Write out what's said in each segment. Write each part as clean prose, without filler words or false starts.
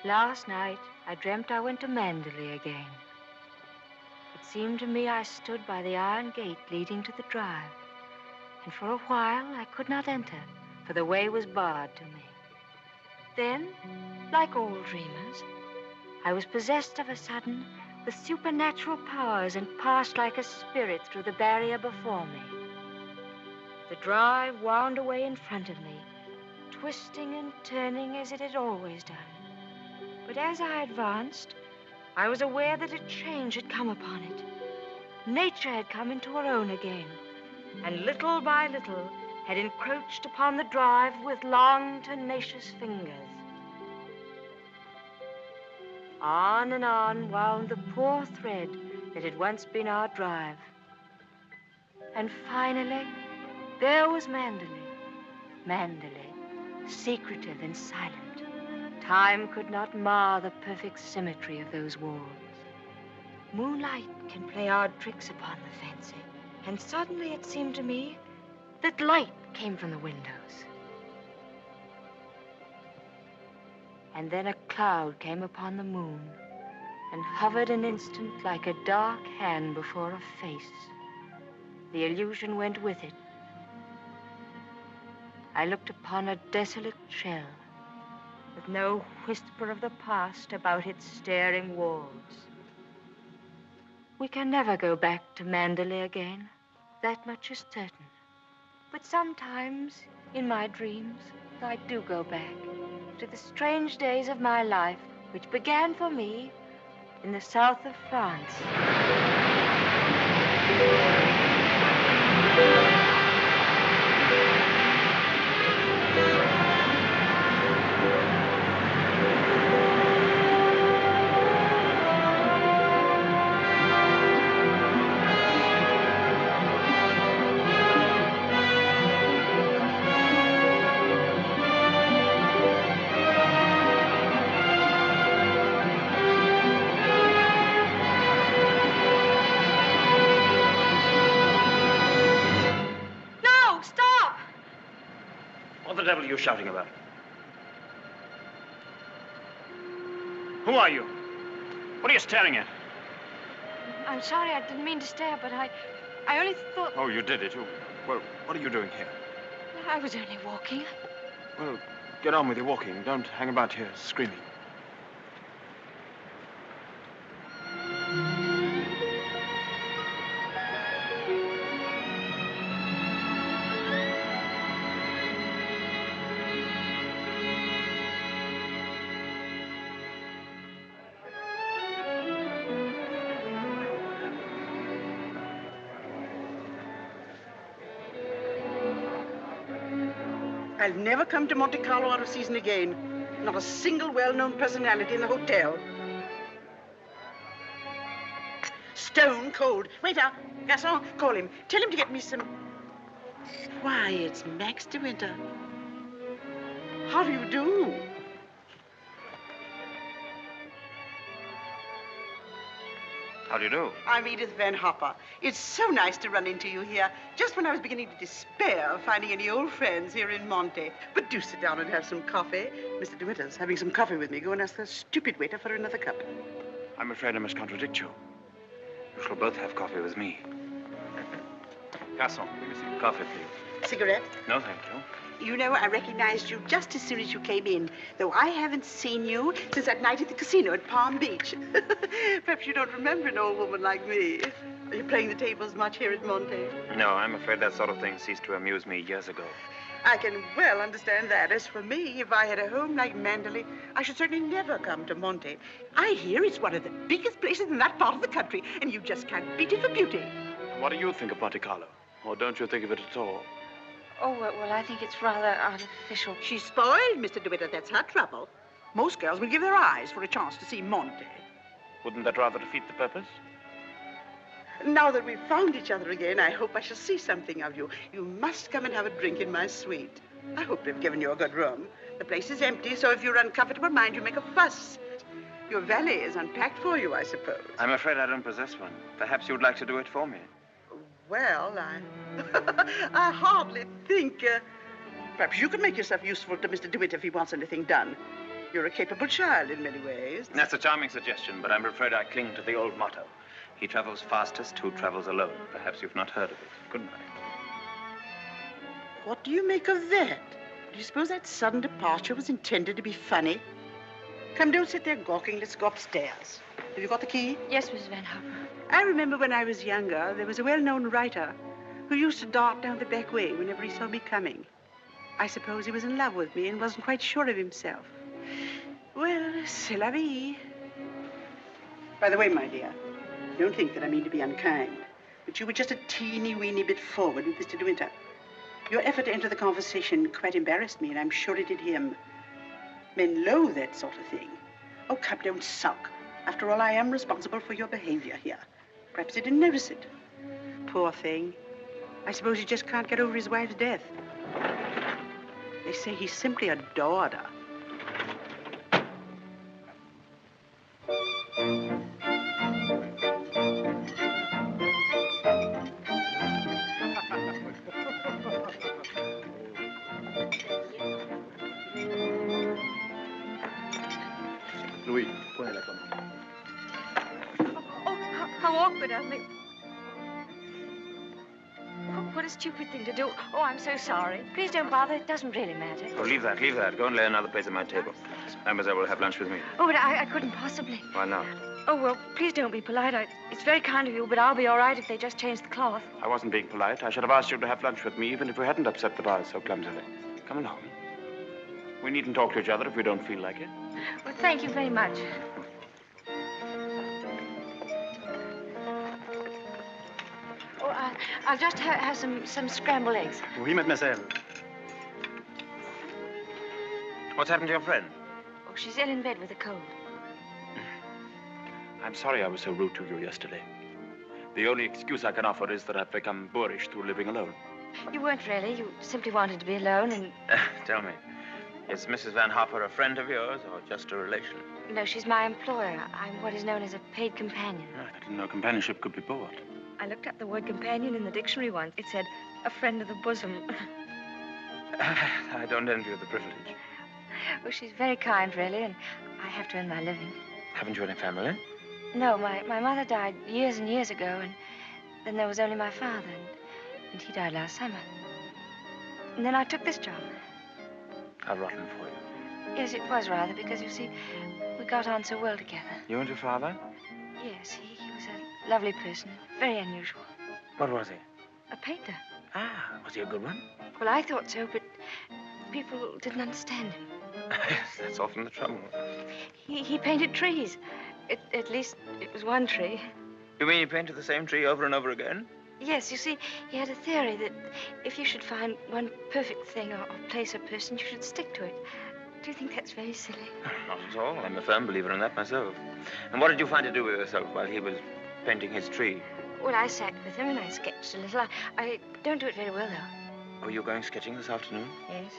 Last night, I dreamt I went to Mandalay again. It seemed to me I stood by the iron gate leading to the drive, and for a while I could not enter, for the way was barred to me. Then, like all dreamers, I was possessed of a sudden with supernatural powers and passed like a spirit through the barrier before me. The drive wound away in front of me, twisting and turning as it had always done. But as I advanced, I was aware that a change had come upon it. Nature had come into her own again, and little by little had encroached upon the drive with long, tenacious fingers. On and on wound the poor thread that had once been our drive. And finally, there was Mandalay. Mandalay, secretive and silent. Time could not mar the perfect symmetry of those walls. Moonlight can play odd tricks upon the fancy, and suddenly it seemed to me that light came from the windows. And then a cloud came upon the moon and hovered an instant like a dark hand before a face. The illusion went with it. I looked upon a desolate shell with no whisper of the past about its staring walls. We can never go back to Mandalay again. That much is certain. But sometimes, in my dreams, I do go back to the strange days of my life, which began for me in the south of France. What the devil are you shouting about? Who are you? What are you staring at? I'm sorry, I didn't mean to stare, but I only thought... Oh, you did it. Well, what are you doing here? I was only walking. Well, get on with your walking. Don't hang about here screaming. I'll never come to Monte Carlo out of season again. Not a single well-known personality in the hotel. Stone cold. Waiter, garçon, call him. Tell him to get me some... Why, it's Max de Winter. How do you do? How do you do? I'm Edith Van Hopper. It's so nice to run into you here, just when I was beginning to despair of finding any old friends here in Monte. But do sit down and have some coffee. Mr. de Winter's having some coffee with me. Go and ask the stupid waiter for another cup. I'm afraid I must contradict you. You shall both have coffee with me. Garçon, give me some coffee, please. Cigarette? No, thank you. You know, I recognized you just as soon as you came in, though I haven't seen you since that night at the casino at Palm Beach. Perhaps you don't remember an old woman like me. Are you playing the tables much here at Monte? No, I'm afraid that sort of thing ceased to amuse me years ago. I can well understand that. As for me, if I had a home like Mandalay, I should certainly never come to Monte. I hear it's one of the biggest places in that part of the country, and you just can't beat it for beauty. What do you think of Monte Carlo? Or don't you think of it at all? Oh, well, I think it's rather artificial. She's spoiled, Mr. DeWitt. That's her trouble. Most girls will give their eyes for a chance to see Monte. Wouldn't that rather defeat the purpose? Now that we've found each other again, I hope I shall see something of you. You must come and have a drink in my suite. I hope they've given you a good room. The place is empty, so if you're uncomfortable, mind you make a fuss. Your valet is unpacked for you, I suppose. I'm afraid I don't possess one. Perhaps you'd like to do it for me. Well, I hardly think... perhaps you could make yourself useful to Mr. DeWitt if he wants anything done. You're a capable child in many ways. That's a charming suggestion, but I'm afraid I cling to the old motto. He travels fastest who travels alone. Perhaps you've not heard of it. Good night. What do you make of that? Do you suppose that sudden departure was intended to be funny? Come, don't sit there gawking. Let's go upstairs. Have you got the key? Yes, Miss Van Hopper. I remember when I was younger, there was a well-known writer who used to dart down the back way whenever he saw me coming. I suppose he was in love with me and wasn't quite sure of himself. Well, c'est la vie. By the way, my dear, don't think that I mean to be unkind, but you were just a teeny-weeny bit forward with Mr. De Winter. Your effort to enter the conversation quite embarrassed me, and I'm sure it did him. Men loathe that sort of thing. Oh, come, don't sulk. After all, I am responsible for your behavior here. Perhaps he didn't notice it. Poor thing. I suppose he just can't get over his wife's death. They say he simply adored her. Louis, prenez la commande. Oh, how awkward of me. What a stupid thing to do. Oh, I'm so sorry. Please don't bother. It doesn't really matter. Oh, leave that, leave that. Go and lay another place at my table. Mademoiselle will have lunch with me. Oh, but I couldn't possibly. Why not? Oh, well, please don't be polite. It's very kind of you, but I'll be all right if they just change the cloth. I wasn't being polite. I should have asked you to have lunch with me, even if we hadn't upset the bars so clumsily. Come along. We needn't talk to each other if we don't feel like it. Well, thank you very much. Oh, I'll just have some scrambled eggs. Oui, mademoiselle. What's happened to your friend? Oh, she's ill in bed with a cold. I'm sorry I was so rude to you yesterday. The only excuse I can offer is that I've become boorish through living alone. You weren't really. You simply wanted to be alone and... Tell me, is Mrs. Van Hopper a friend of yours or just a relation? No, she's my employer. I'm what is known as a paid companion. I didn't know companionship could be bought. I looked up the word companion in the dictionary once. It said, a friend of the bosom. I don't envy you the privilege. Well, she's very kind, really, and I have to earn my living. Haven't you any family? No, my mother died years and years ago, and then there was only my father, and he died last summer. And then I took this job. How rotten for you. Yes, it was rather, because, you see, we got on so well together. You and your father? Yes, he was a lovely person, very unusual. What was he? A painter. Ah, was he a good one? Well, I thought so, but people didn't understand him. Yes, that's often the trouble. He painted trees. At least it was one tree. You mean he painted the same tree over and over again? Yes, you see, he had a theory that if you should find one perfect thing or place or person, you should stick to it. Do you think that's very silly? Not at all. I'm a firm believer in that myself. And what did you find to do with yourself while he was painting his tree? Well, I sat with him and I sketched a little. I don't do it very well, though. Oh, you're going sketching this afternoon? Yes.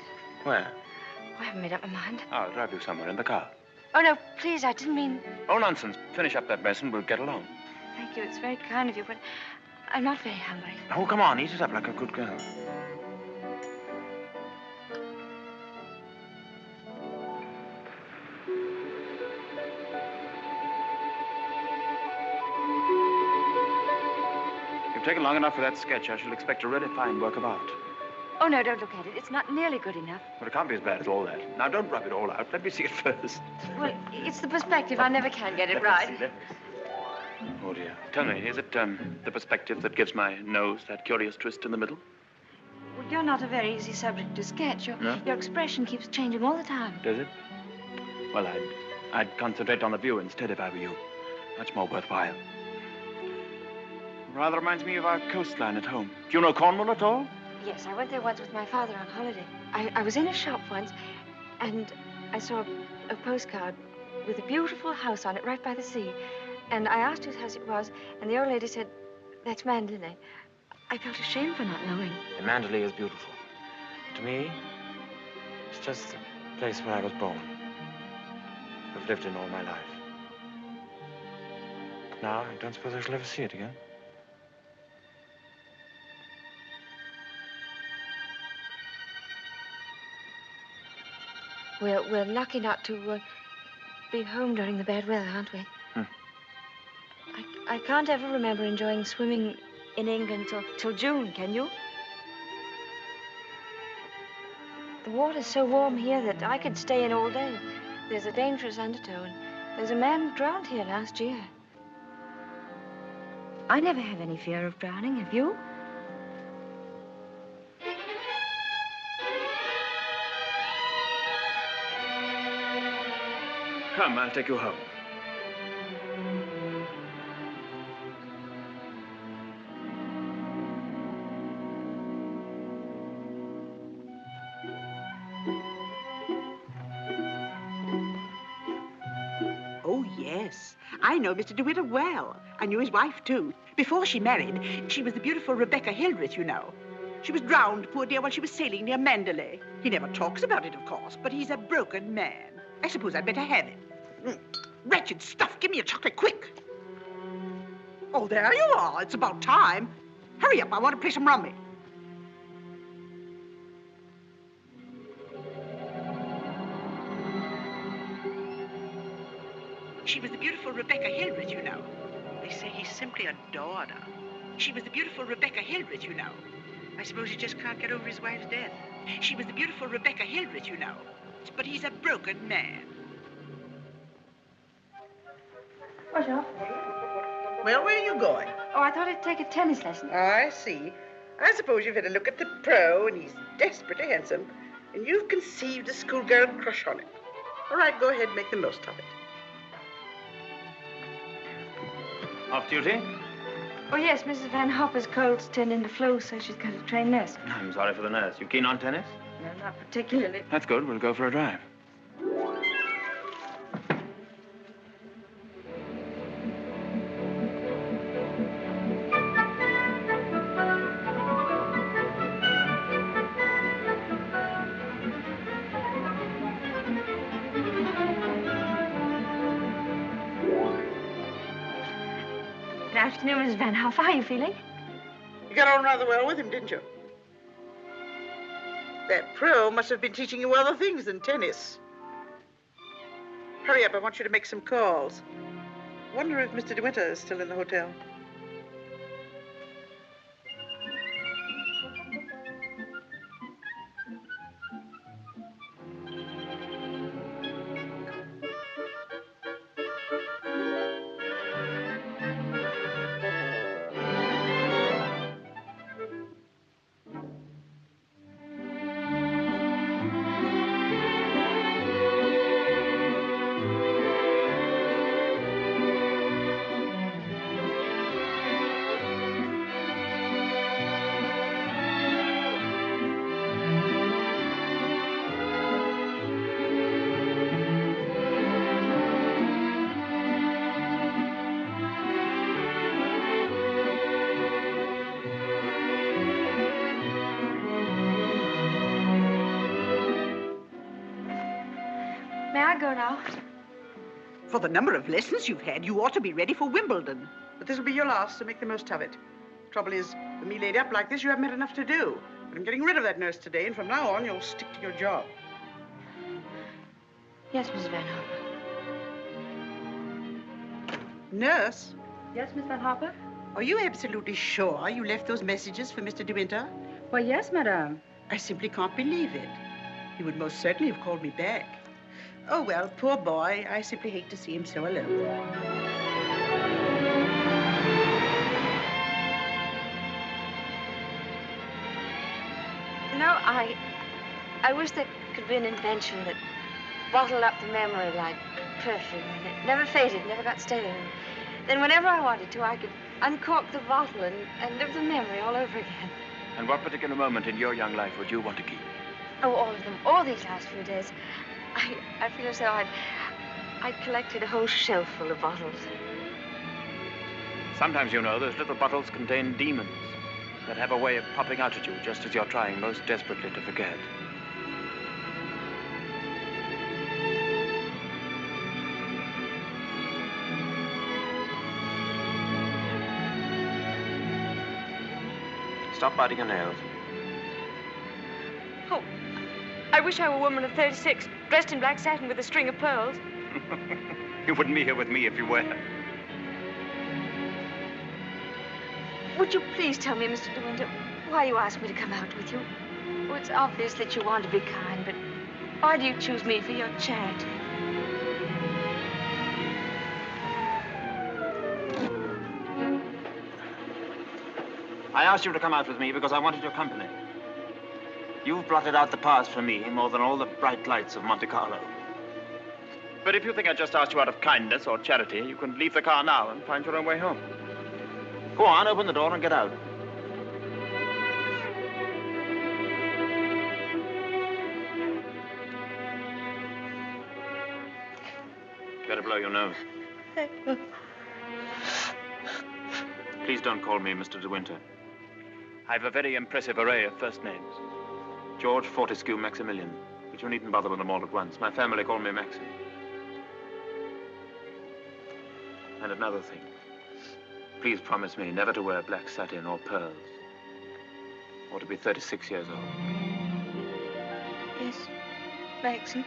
Where? Oh, I haven't made up my mind. I'll drive you somewhere in the car. Oh, no, please, I didn't mean... Oh, nonsense. Finish up that mess and we'll get along. Thank you, it's very kind of you, but I'm not very hungry. Oh, come on, eat it up like a good girl. You've taken long enough for that sketch. I shall expect a really fine work of art. Oh, no, don't look at it. It's not nearly good enough. But it can't be as bad as all that. Now, don't rub it all out. Let me see it first. Well, it's the perspective. I never can get it Let right. me see, let me see. Oh, dear. Tell me, is it the perspective that gives my nose that curious twist in the middle? Well, you're not a very easy subject to sketch. No? Your expression keeps changing all the time. Does it? Well, I'd concentrate on the view instead if I were you. Much more worthwhile. Rather reminds me of our coastline at home. Do you know Cornwall at all? Yes, I went there once with my father on holiday. I was in a shop once, and I saw a postcard with a beautiful house on it right by the sea. And I asked whose house it was, and the old lady said, that's Mandalay. I felt ashamed for not knowing. The Mandalay is beautiful. To me, it's just the place where I was born. I've lived in all my life. Now, I don't suppose I shall ever see it again. We're lucky not to be home during the bad weather, aren't we? I can't ever remember enjoying swimming in England till June, can you? The water's so warm here that I could stay in all day. There's a dangerous undertow, and there's a man drowned here last year. I never have any fear of drowning, have you? Come, I'll take you home. Oh, yes. I know Mr. DeWitt well. I knew his wife, too. Before she married, she was the beautiful Rebecca Hildreth, you know. She was drowned, poor dear, while she was sailing near Mandalay. He never talks about it, of course, but he's a broken man. I suppose I'd better have it. Wretched stuff. Give me a chocolate, quick. Oh, there you are. It's about time. Hurry up. I want to play some rummy. She was the beautiful Rebecca Hildreth, you know. They say he simply adored her. She was the beautiful Rebecca Hildreth, you know. I suppose he just can't get over his wife's death. She was the beautiful Rebecca Hildreth, you know. But he's a broken man. Bonjour. Well, where are you going? Oh, I thought I'd take a tennis lesson. I see. I suppose you've had a look at the pro, and he's desperately handsome, and you've conceived a schoolgirl crush on him. All right, go ahead and make the most of it. Off duty? Oh, yes, Mrs. Van Hopper's cold's turned into flu, so she's got a trained nurse. I'm sorry for the nurse. You keen on tennis? No, not particularly. That's good. We'll go for a drive. Good afternoon, Mrs. Van Hoff. How are you feeling? You got on rather well with him, didn't you? That pro must have been teaching you other things than tennis. Hurry up, I want you to make some calls. Wonder if Mr. DeWitt is still in the hotel. I go now? For the number of lessons you've had, you ought to be ready for Wimbledon. But this will be your last, so make the most of it. Trouble is, with me laid up like this, you haven't had enough to do. But I'm getting rid of that nurse today, and from now on, you'll stick to your job. Yes, Miss Van Harper. Nurse? Yes, Miss Van Harper? Are you absolutely sure you left those messages for Mr. De Winter? Why, yes, madame. I simply can't believe it. He would most certainly have called me back. Oh, well, poor boy. I simply hate to see him so alone. You know, I wish there could be an invention that bottled up the memory like perfume, and it never faded, never got stale. And then whenever I wanted to, I could uncork the bottle and live the memory all over again. And what particular moment in your young life would you want to keep? Oh, all of them. All these last few days. I feel as though I'd collected a whole shelf full of bottles. Sometimes, you know, those little bottles contain demons that have a way of popping out at you just as you're trying most desperately to forget. Stop biting your nails. Oh, I wish I were a woman of 36, dressed in black satin with a string of pearls. You wouldn't be here with me if you were. Would you please tell me, Mr. De Winter, why you asked me to come out with you? Oh, it's obvious that you want to be kind, but why do you choose me for your charity? I asked you to come out with me because I wanted your company. You've blotted out the past for me more than all the bright lights of Monte Carlo. But if you think I just asked you out of kindness or charity, you can leave the car now and find your own way home. Go on, open the door and get out. Better blow your nose. Please don't call me Mr. De Winter. I've a very impressive array of first names. George Fortescue Maximilian. But you needn't bother with them all at once. My family call me Maxim. And another thing. Please promise me never to wear black satin or pearls. Or to be 36 years old. Yes, Maxim.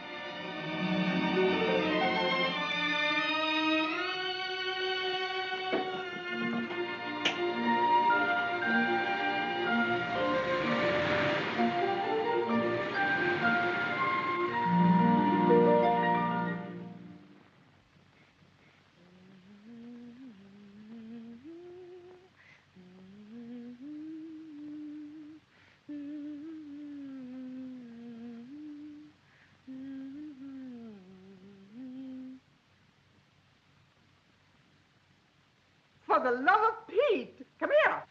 For the love of Pete, come here.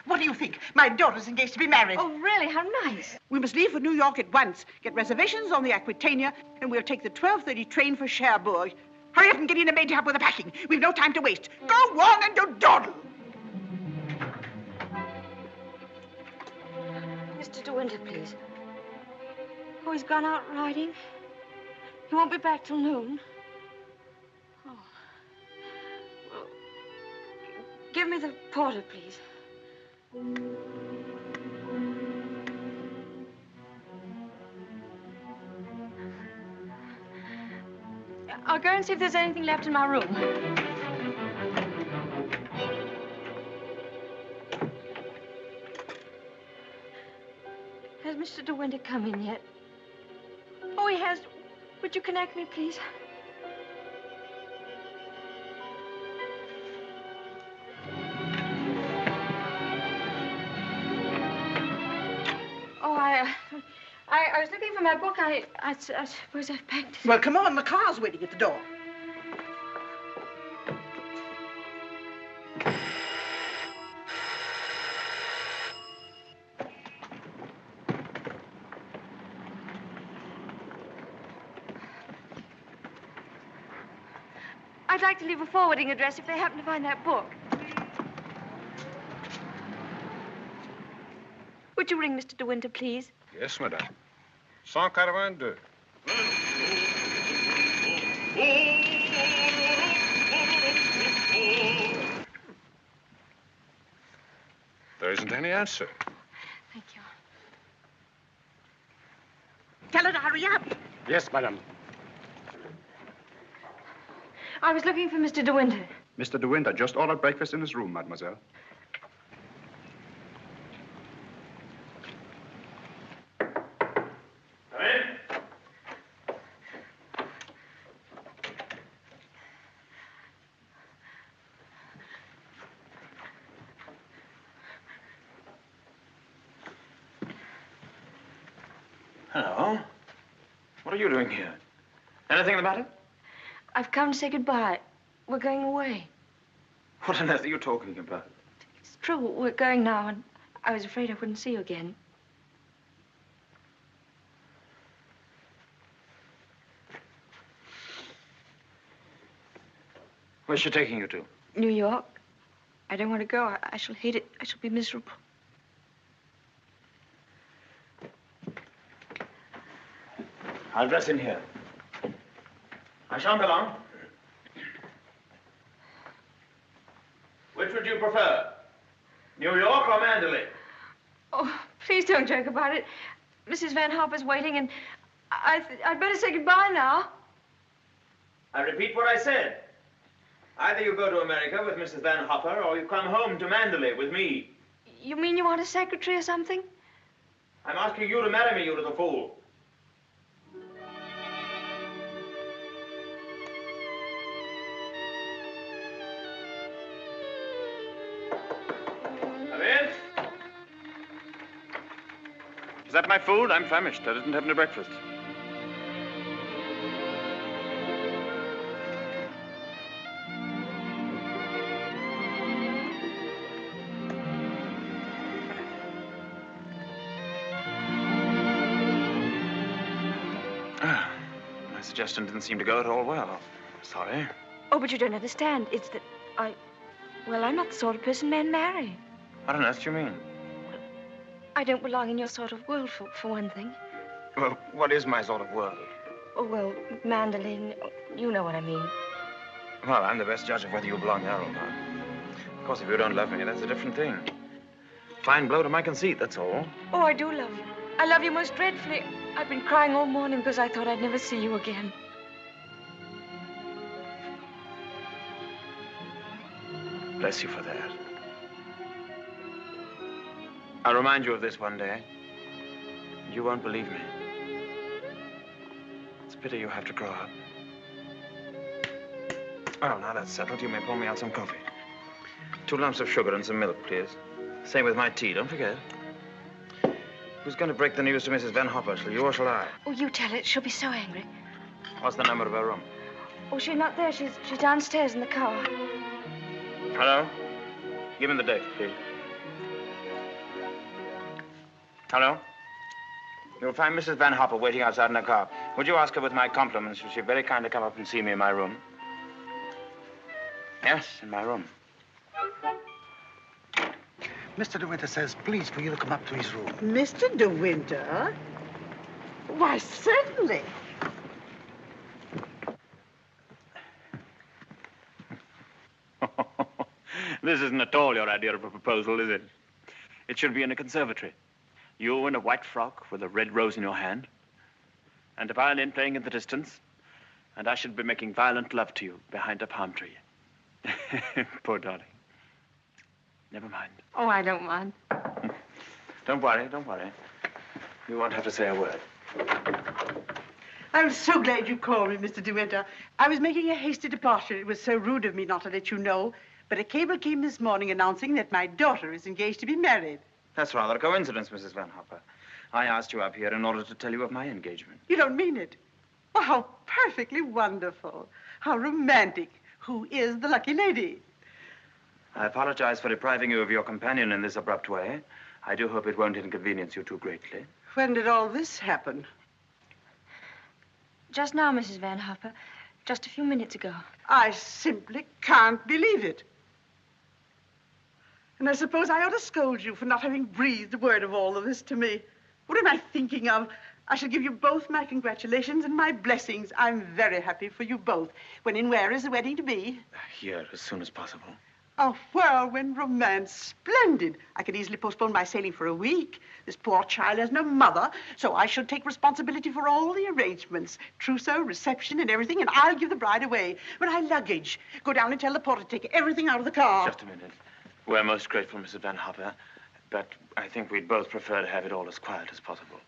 What do you think? My daughter's engaged to be married. Oh, really? How nice. We must leave for New York at once. Get reservations on the Aquitania, and we'll take the 12:30 train for Cherbourg. Hurry up and get in a maid to help with the packing. We've no time to waste. Go on and do dawdle. Mr. De Winter, please. Oh, he's gone out riding. He won't be back till noon. Oh. Well, give me the porter, please. I'll go and see if there's anything left in my room. Has Mr. De Winter come in yet? Oh, he has. Would you connect me, please? Oh, I was looking for my book. I suppose I've packed it. Well, come on. The car's waiting at the door. I'd like to leave a forwarding address if they happen to find that book. Would you ring Mr. De Winter, please? Yes, madame. 182. There isn't any answer. Thank you. Tell her to hurry up. Yes, madam. I was looking for Mr. De Winter. Mr. De Winter just ordered breakfast in his room, mademoiselle. Come in. Hello. What are you doing here? Anything the matter? I've come to say goodbye. We're going away. What on earth are you talking about? It's true, we're going now, and I was afraid I wouldn't see you again. Where's she taking you to? New York. I don't want to go. I shall hate it. I shall be miserable. I'll dress in here. I shan't be long. Which would you prefer? New York or Mandalay? Oh, please don't joke about it. Mrs. Van Hopper's waiting, and I'd better say goodbye now. I repeat what I said. Either you go to America with Mrs. Van Hopper, or you come home to Mandalay with me. You mean you want a secretary or something? I'm asking you to marry me, you little fool. Come in. Is that my food? I'm famished. I didn't have any breakfast. My suggestion didn't seem to go at all well. Sorry. Oh, but you don't understand. It's that well, I'm not the sort of person men marry. What on earth do you mean? I don't belong in your sort of world, for one thing. Well, what is my sort of world? Oh, well, mandolin, you know what I mean. Well, I'm the best judge of whether you belong there or not. Of course, if you don't love me, that's a different thing. Fine blow to my conceit, that's all. Oh, I do love you. I love you most dreadfully. I've been crying all morning because I thought I'd never see you again. Bless you for that. I'll remind you of this one day. You won't believe me. It's a pity you have to grow up. Oh, now that's settled. You may pour me out some coffee. 2 lumps of sugar and some milk, please. Same with my tea, don't forget. Who's going to break the news to Mrs. Van Hopper? Shall you or shall I? Oh, you tell it. She'll be so angry. What's the number of her room? Oh, she's not there. She's downstairs in the car. Hello? Give me the date, please. Hello? You'll find Mrs. Van Hopper waiting outside in her car. Would you ask her with my compliments if she'd very kindly come up and see me in my room? Yes, in my room. Mr. De Winter says, please, for you to come up to his room. Mr. De Winter? Why, certainly. This isn't at all your idea of a proposal, is it? It should be in a conservatory. You in a white frock with a red rose in your hand, and a violin playing in the distance, and I should be making violent love to you behind a palm tree. Poor darling. Never mind. Oh, I don't mind. Don't worry, don't worry. You won't have to say a word. I'm so glad you called me, Mr. De Winter. I was making a hasty departure. It was so rude of me not to let you know. But a cable came this morning announcing that my daughter is engaged to be married. That's rather a coincidence, Mrs. Van Hopper. I asked you up here in order to tell you of my engagement. You don't mean it? Oh, how perfectly wonderful. How romantic. Who is the lucky lady? I apologize for depriving you of your companion in this abrupt way. I do hope it won't inconvenience you too greatly. When did all this happen? Just now, Mrs. Van Hopper. Just a few minutes ago. I simply can't believe it. And I suppose I ought to scold you for not having breathed a word of all of this to me. What am I thinking of? I shall give you both my congratulations and my blessings. I'm very happy for you both. When and where is the wedding to be? Here, as soon as possible. A whirlwind romance. Splendid. I could easily postpone my sailing for a week. This poor child has no mother, so I shall take responsibility for all the arrangements. Trousseau, reception, and everything, and I'll give the bride away. When I luggage, go down and tell the porter to take everything out of the car. Just a minute. We're most grateful, Mrs. Van Hopper, but I think we'd both prefer to have it all as quiet as possible.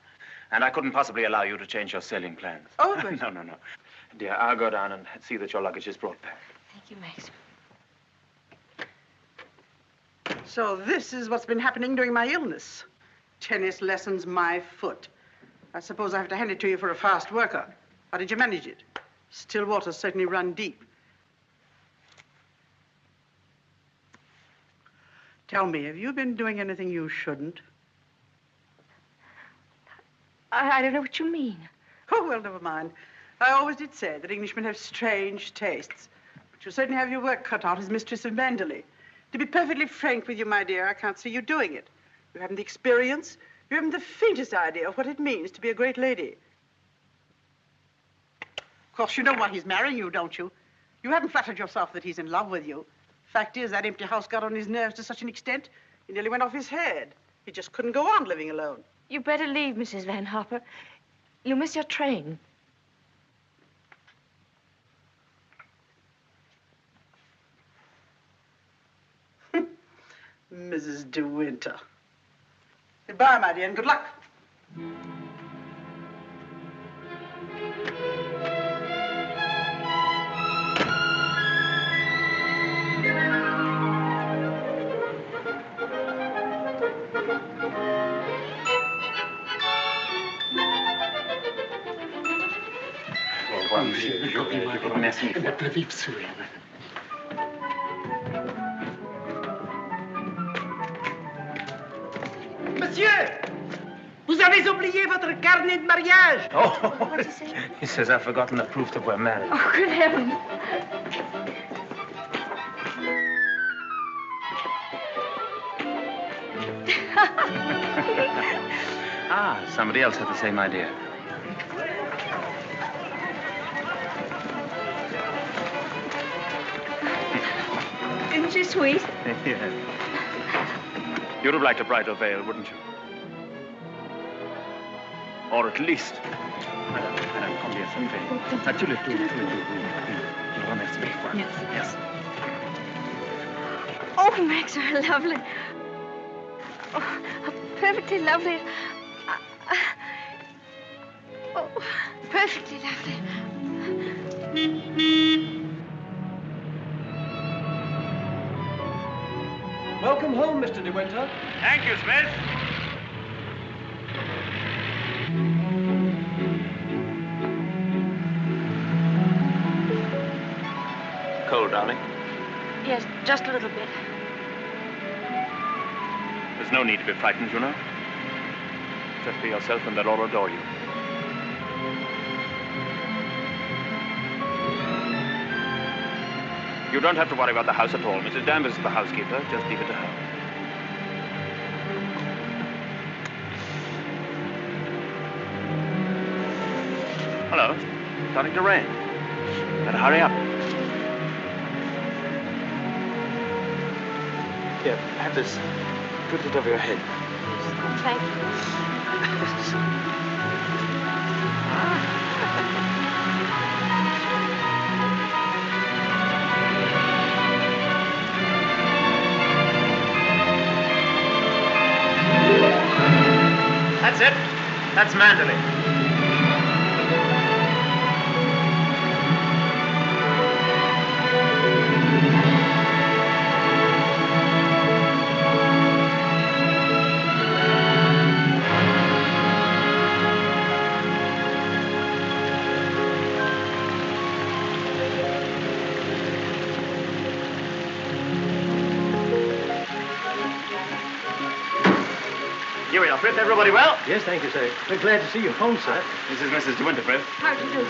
And I couldn't possibly allow you to change your sailing plans. Oh, but... No. Dear, I'll go down and see that your luggage is brought back. Thank you, Max. So this is what's been happening during my illness. Tennis lessons, my foot. I suppose I have to hand it to you for a fast worker. How did you manage it? Still waters certainly run deep. Tell me, have you been doing anything you shouldn't? I don't know what you mean. Oh, well, never mind. I always did say that Englishmen have strange tastes. But you certainly have your work cut out as mistress of Manderley. To be perfectly frank with you, my dear, I can't see you doing it. You haven't the experience. You haven't the faintest idea of what it means to be a great lady. Of course, you know why he's marrying you, don't you? You haven't flattered yourself that he's in love with you. Fact is, that empty house got on his nerves to such an extent, he nearly went off his head. He just couldn't go on living alone. You better leave, Mrs. Van Hopper. You'll miss your train. Mrs. De Winter. Goodbye, my dear, and good luck. Monsieur, vous avez oublié votre carnet de mariage. Oh, he says I've forgotten the proof that we're married. Oh, good heavens. Somebody else had the same idea. Isn't she sweet? Yes. You'd have liked a bridal veil, wouldn't you? Or at least... Madame, combien ça fait? Tu le tout. Je vous remercie. Yes. Oh, Max, you're lovely. Oh, how perfectly lovely. Oh, perfectly lovely. Welcome home, Mr. De Winter. Thank you, Smith. Cold, darling? Yes, just a little bit. There's no need to be frightened, you know. Just be yourself and they'll all adore you. You don't have to worry about the house at all. Mrs. Danvers is the housekeeper. Just leave it to her. Hello. Starting to rain. Better hurry up. Here, have this. Put it over your head. Thank you. That's it. That's Manderley. You and Alfred, everybody well? Yes, thank you, sir. We're glad to see you home, sir. This is Mrs. De Winter, Fred. How do you do?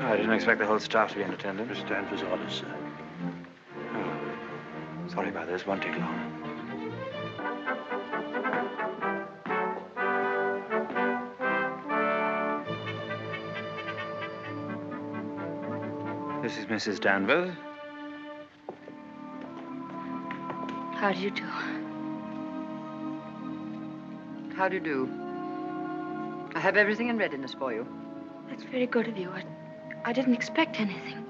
I didn't expect the whole staff to be in attendance. Mr. Danvers' orders, sir. Oh, sorry about this. Won't take long. This is Mrs. Danvers. How do you do? How do you do? I have everything in readiness for you. That's very good of you. I didn't expect anything.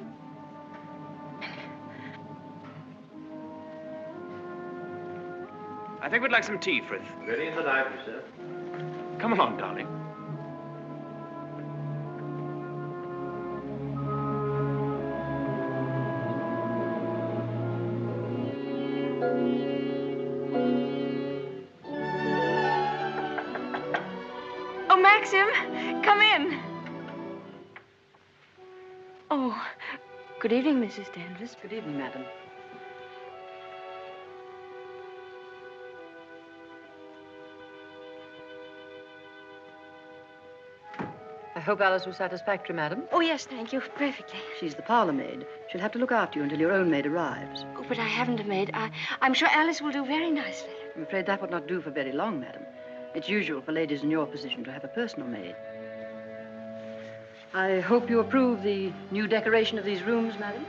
I think we'd like some tea, Frith. Ready in the library, sir. Come along, darling. Oh, Maxim, come in. Oh, good evening, Mrs. Danvers. Good evening, madam. I hope Alice was satisfactory, madam. Oh, yes, thank you. Perfectly. She's the parlor maid. She'll have to look after you until your own maid arrives. Oh, but I haven't a maid. I'm sure Alice will do very nicely. I'm afraid that would not do for very long, madam. It's usual for ladies in your position to have a personal maid. I hope you approve the new decoration of these rooms, madam.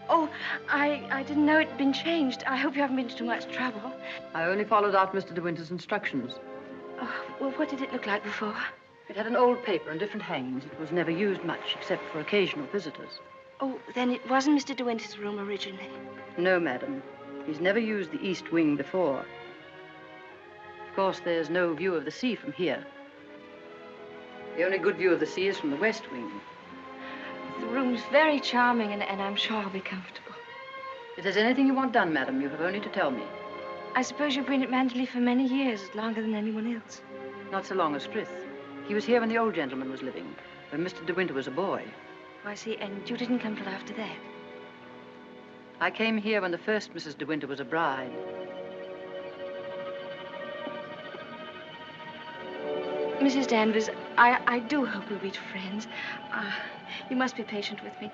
Oh, I didn't know it'd been changed. I hope you haven't been to too much trouble. I only followed out Mr. De Winter's instructions. Oh, well, what did it look like before? It had an old paper and different hangings. It was never used much, except for occasional visitors. Oh, then it wasn't Mr. De Winter's room originally. No, madam. He's never used the east wing before. Of course, there's no view of the sea from here. The only good view of the sea is from the west wing. The room's very charming, and I'm sure I'll be comfortable. If there's anything you want done, madam, you have only to tell me. I suppose you've been at Manderley for many years, longer than anyone else. Not so long as Frith. He was here when the old gentleman was living, when Mr. De Winter was a boy. Oh, I see, and you didn't come till after that. I came here when the first Mrs. De Winter was a bride. Mrs. Danvers, I do hope we'll be friends. You must be patient with me.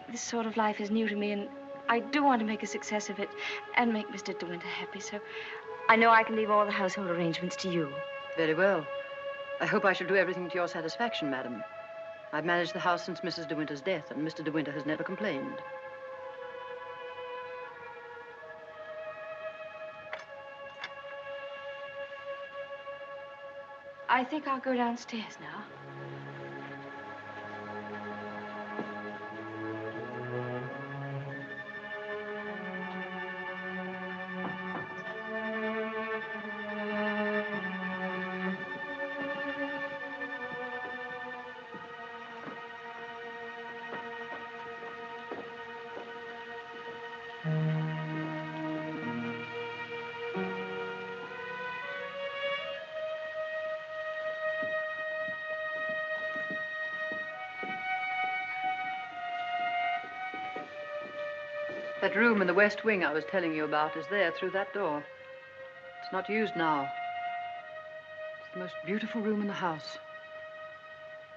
This sort of life is new to me, and I do want to make a success of it and make Mr. De Winter happy, so I know I can leave all the household arrangements to you. Very well. I hope I shall do everything to your satisfaction, madam. I've managed the house since Mrs. De Winter's death, and Mr. De Winter has never complained. I think I'll go downstairs now. That room in the west wing I was telling you about is there through that door. It's not used now. It's the most beautiful room in the house.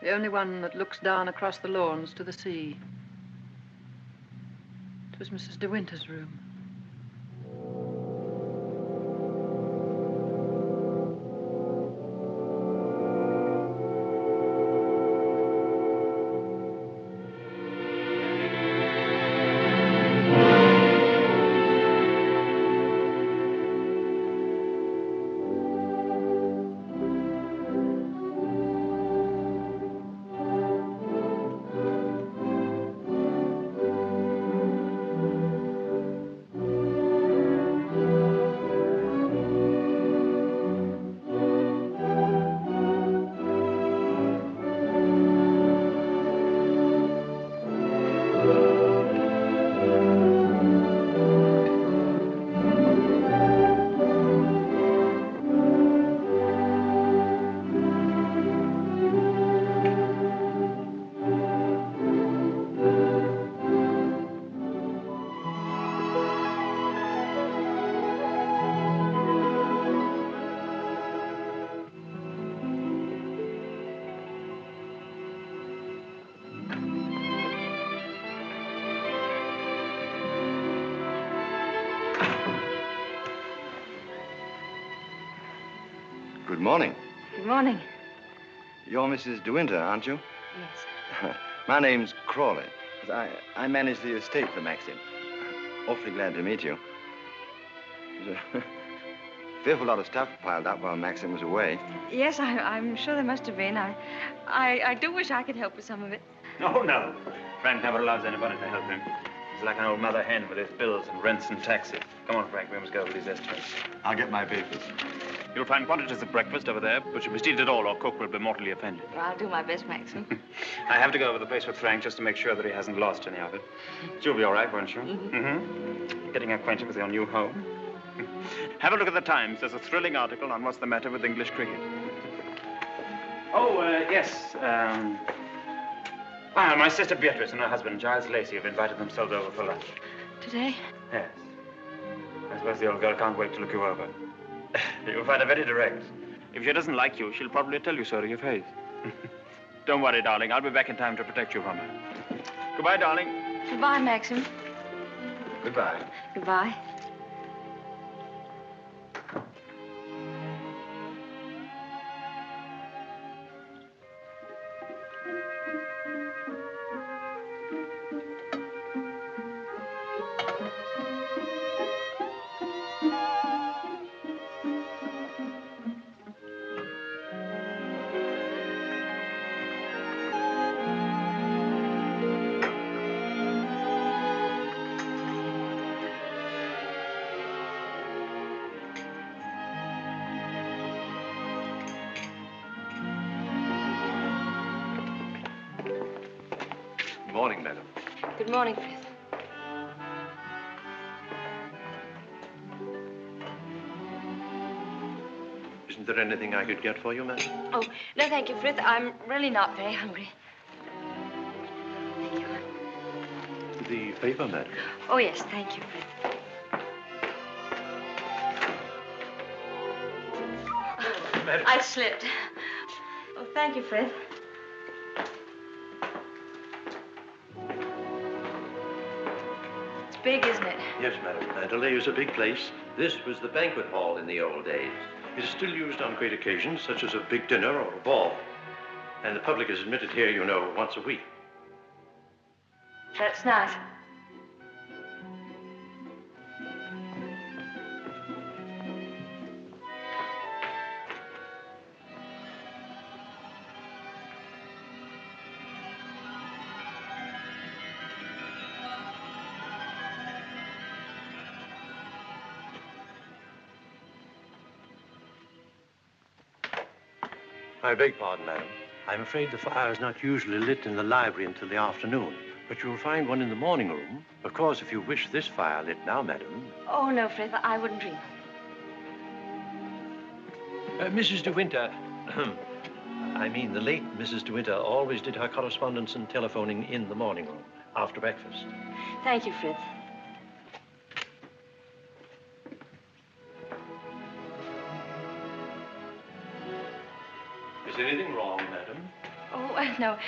The only one that looks down across the lawns to the sea. It was Mrs. De Winter's room. Good morning. Good morning. You're Mrs. De Winter, aren't you? Yes. My name's Crawley. I manage the estate for Maxim. Awfully glad to meet you. There's a fearful lot of stuff piled up while Maxim was away. Yes, I'm sure there must have been. I do wish I could help with some of it. No, no. Frank never allows anybody to help him. He's like an old mother hen with his bills and rents and taxes. Come on, Frank, we must go over these estimates. I'll get my papers. You'll find quantities of breakfast over there, but you must eat it all or cook will be mortally offended. Well, I'll do my best, Maxim. I have to go over the place with Frank just to make sure that he hasn't lost any of it. You'll be all right, won't you? Getting acquainted with your new home. Have a look at the Times. There's a thrilling article on what's the matter with English cricket. Oh, yes. My sister Beatrice and her husband, Giles Lacey, have invited themselves over for lunch. Today? Yes. I suppose the old girl can't wait to look you over. You'll find her very direct. If she doesn't like you, she'll probably tell you so to your face. Don't worry, darling. I'll be back in time to protect you from her. Goodbye, darling. Goodbye, Maxim. Goodbye. Goodbye. Good morning, madam. Good morning, Frith. Isn't there anything I could get for you, madam? Oh, no, thank you, Frith. I'm really not very hungry. Thank you. The paper, madam. Oh, yes, thank you, Frith. I slipped. Oh, thank you, Frith. It's big, isn't it? Yes, madam. Mandalay is a big place. This was the banquet hall in the old days. It is still used on great occasions, such as a big dinner or a ball. And the public is admitted here, you know, once a week. That's nice. I beg pardon, madam. I'm afraid the fire is not usually lit in the library until the afternoon, but you'll find one in the morning room. Of course, if you wish this fire lit now, madam. Oh, no, Frith, I wouldn't dream. Mrs. De Winter, I mean the late Mrs. De Winter always did her correspondence and telephoning in the morning room after breakfast. Thank you, Frith. Is anything wrong, madam? Oh, no.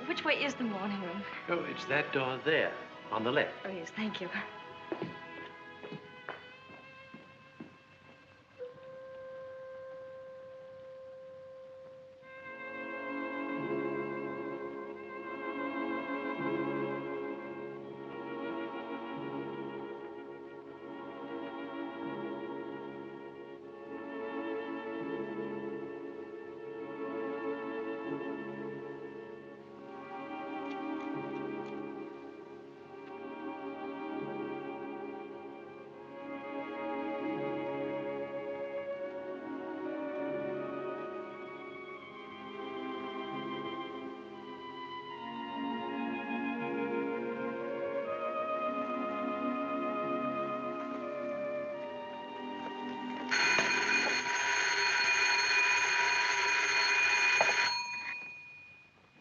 Which way is the morning room? Oh, it's that door there, on the left. Oh, yes, thank you.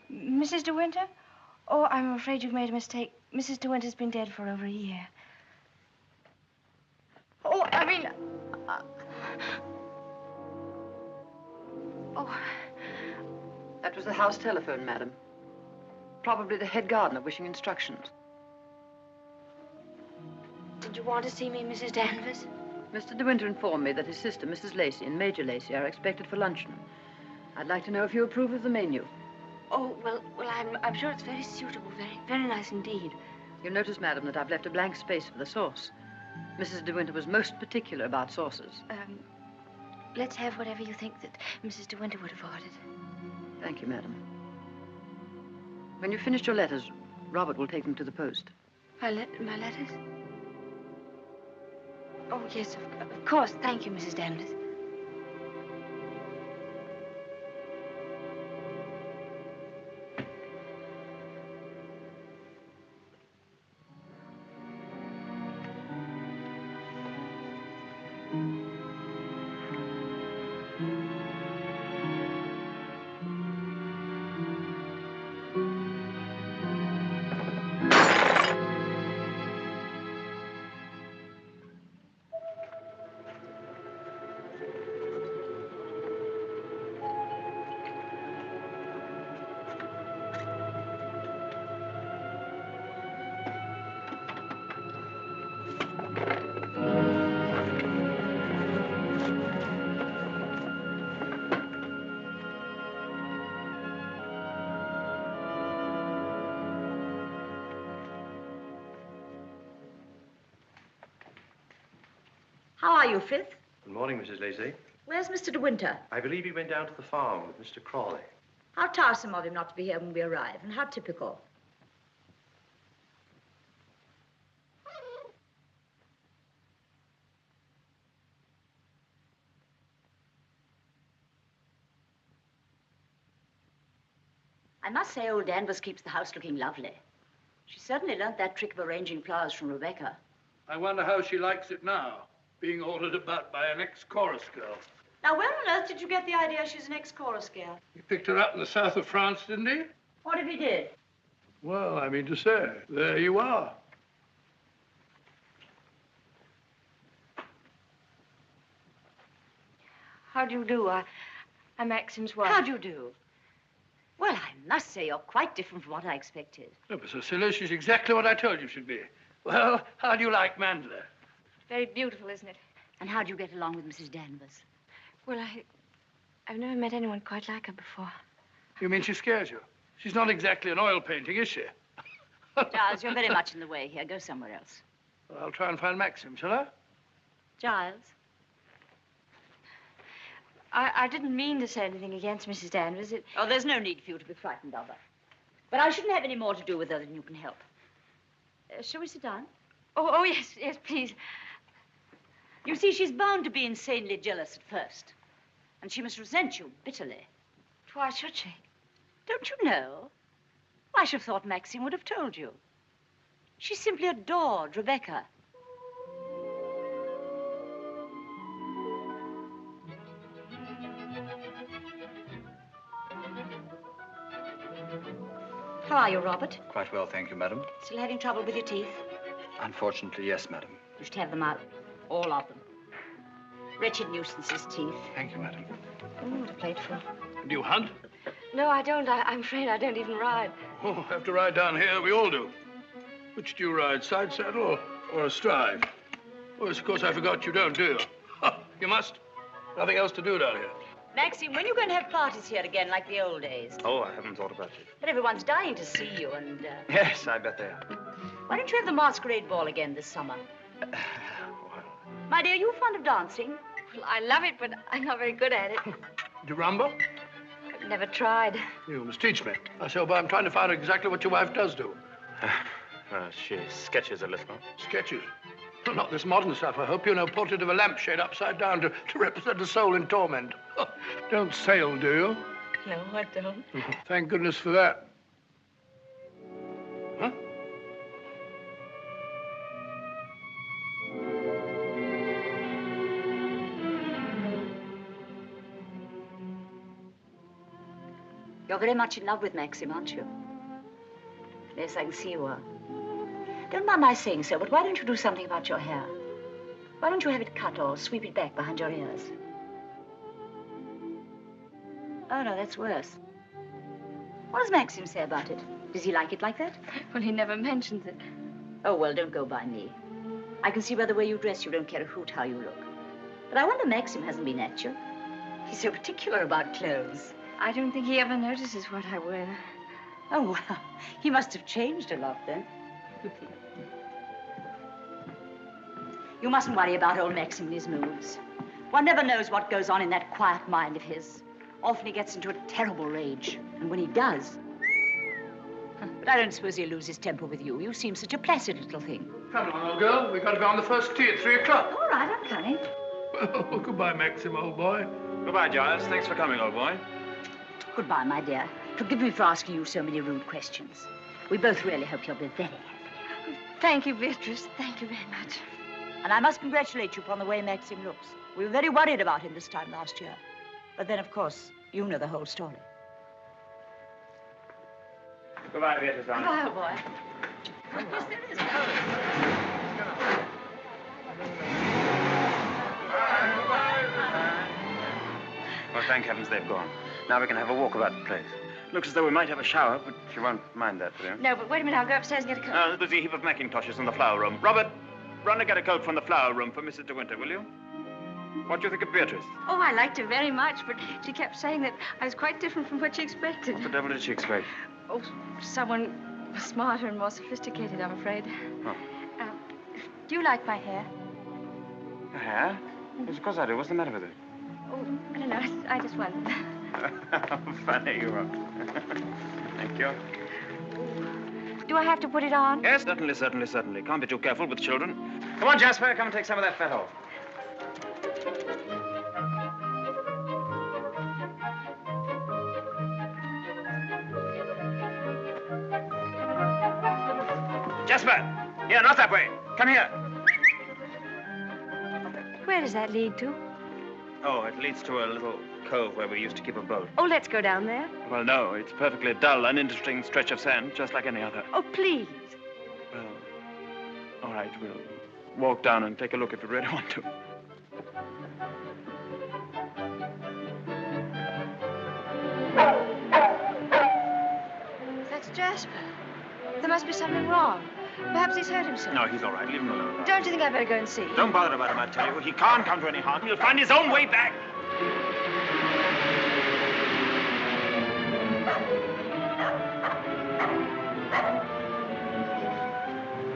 Mrs. De Winter? Oh, I'm afraid you've made a mistake. Mrs. De Winter's been dead for over a year. Oh, I mean... Oh, that was the house telephone, madam. Probably the head gardener wishing instructions. Did you want to see me, Mrs. Danvers? Mr. De Winter informed me that his sister, Mrs. Lacey, and Major Lacey are expected for luncheon. I'd like to know if you approve of the menu. Oh, well, I'm sure it's very suitable, very nice indeed. You'll notice, madam, that I've left a blank space for the sauce. Mrs. De Winter was most particular about sauces. Let's have whatever you think that Mrs. De Winter would have ordered. Thank you, madam. When you've finished your letters, Robert will take them to the post. My letters? Oh, yes, of course. Thank you, Mrs. Danvers. How are you, Frith? Good morning, Mrs. Lacey. Where's Mr. De Winter? I believe he went down to the farm with Mr. Crawley. How tiresome of him not to be here when we arrive, and how typical. I must say old Danvers keeps the house looking lovely. She certainly learnt that trick of arranging flowers from Rebecca. I wonder how she likes it now, being ordered about by an ex-chorus girl. Now, where on earth did you get the idea she's an ex-chorus girl? He picked her up in the south of France, didn't he? What if he did? Well, I mean to say, there you are. How do you do? I'm Maxim's wife. How do you do? Well, I must say you're quite different from what I expected. Oh, but Cecilia, she's exactly what I told you she'd be. Well, how do you like Mandela? Very beautiful, isn't it? And how do you get along with Mrs. Danvers? Well, I've never met anyone quite like her before. You mean she scares you? She's not exactly an oil painting, is she? Giles, you're very much in the way here. Go somewhere else. Well, I'll try and find Maxim, shall I? Giles? I didn't mean to say anything against Mrs. Danvers. Oh, there's no need for you to be frightened of her. But I shouldn't have any more to do with her than you can help. Shall we sit down? Oh, yes, please. You see, she's bound to be insanely jealous at first. And she must resent you bitterly. Why should she? Don't you know? I should have thought Maxine would have told you. She simply adored Rebecca. How are you, Robert? Quite well, thank you, madam. Still having trouble with your teeth? Unfortunately, yes, madam. You should have them out. All of them. Wretched nuisances, teeth. Thank you, madam. Oh, what a plateful. Do you hunt? No, I don't. I'm afraid I don't even ride. Oh, have to ride down here. We all do. Which do you ride, side saddle or astride? Oh, yes, of course, I forgot you don't, do you? You must. Nothing else to do down here. Maxine, when are you going to have parties here again like the old days? Oh, I haven't thought about it. But everyone's dying to see you, and... Yes, I bet they are. Why don't you have the masquerade ball again this summer? My dear, are you fond of dancing? Well, I love it, but I'm not very good at it. Do you rumba? I've never tried. You must teach me. I say, but I'm trying to find out exactly what your wife does do. She sketches a little. Sketches? Well, not this modern stuff, I hope. You know, portrait of a lampshade upside down to represent a soul in torment. Don't sail, do you? No, I don't. Thank goodness for that. Huh? You're very much in love with Maxim, aren't you? Yes, I can see you are. Don't mind my saying so, but why don't you do something about your hair? Why don't you have it cut or sweep it back behind your ears? Oh, no, that's worse. What does Maxim say about it? Does he like it like that? Well, he never mentions it. Oh, well, don't go by me. I can see by the way you dress you don't care a hoot how you look. But I wonder Maxim hasn't been at you. He's so particular about clothes. I don't think he ever notices what I wear. Oh, well, he must have changed a lot then. You mustn't worry about old Maxim and his moods. One never knows what goes on in that quiet mind of his. Often he gets into a terrible rage. And when he does... But I don't suppose he'll lose his temper with you. You seem such a placid little thing. Come along, old girl. We've got to be on the first tee at 3 o'clock. All right, I'm coming. Well, goodbye, Maxim, old boy. Goodbye, Giles. Thanks for coming, old boy. Goodbye, my dear. Forgive me for asking you so many rude questions. We both really hope you'll be very happy. Thank you, Beatrice. Thank you very much. And I must congratulate you upon the way Maxim looks. We were very worried about him this time last year. But then, of course, you know the whole story. Goodbye, Beatrice, darling. Goodbye, old boy. Yes, there is. Well, thank heavens they've gone. Now we can have a walk about the place. Looks as though we might have a shower, but you won't mind that, will you? No, but wait a minute. I'll go upstairs and get a coat. There's a heap of Macintoshes in the flower room. Robert, run and get a coat from the flower room for Mrs. De Winter, will you? What do you think of Beatrice? Oh, I liked her very much, but she kept saying that I was quite different from what she expected. What the devil did she expect? Oh, someone smarter and more sophisticated, I'm afraid. Oh. Do you like my hair? Your hair? Yes, of course I do. What's the matter with it? Oh, I don't know. I just wondered. How funny you are. Thank you. Do I have to put it on? Yes, certainly, certainly, certainly. Can't be too careful with children. Come on, Jasper. Come and take some of that fat off. Jasper! Here, not that way. Come here. Where does that lead to? Oh, it leads to a little cove where we used to keep a boat. Oh, let's go down there. Well, no, it's a perfectly dull, uninteresting stretch of sand, just like any other. Oh, please. Well, all right, we'll walk down and take a look if you really want to. That's Jasper. There must be something wrong. Perhaps he's hurt himself. No, he's all right. Leave him alone. Don't you think I'd better go and see? Don't bother about him, I tell you. He can't come to any harm. He'll find his own way back.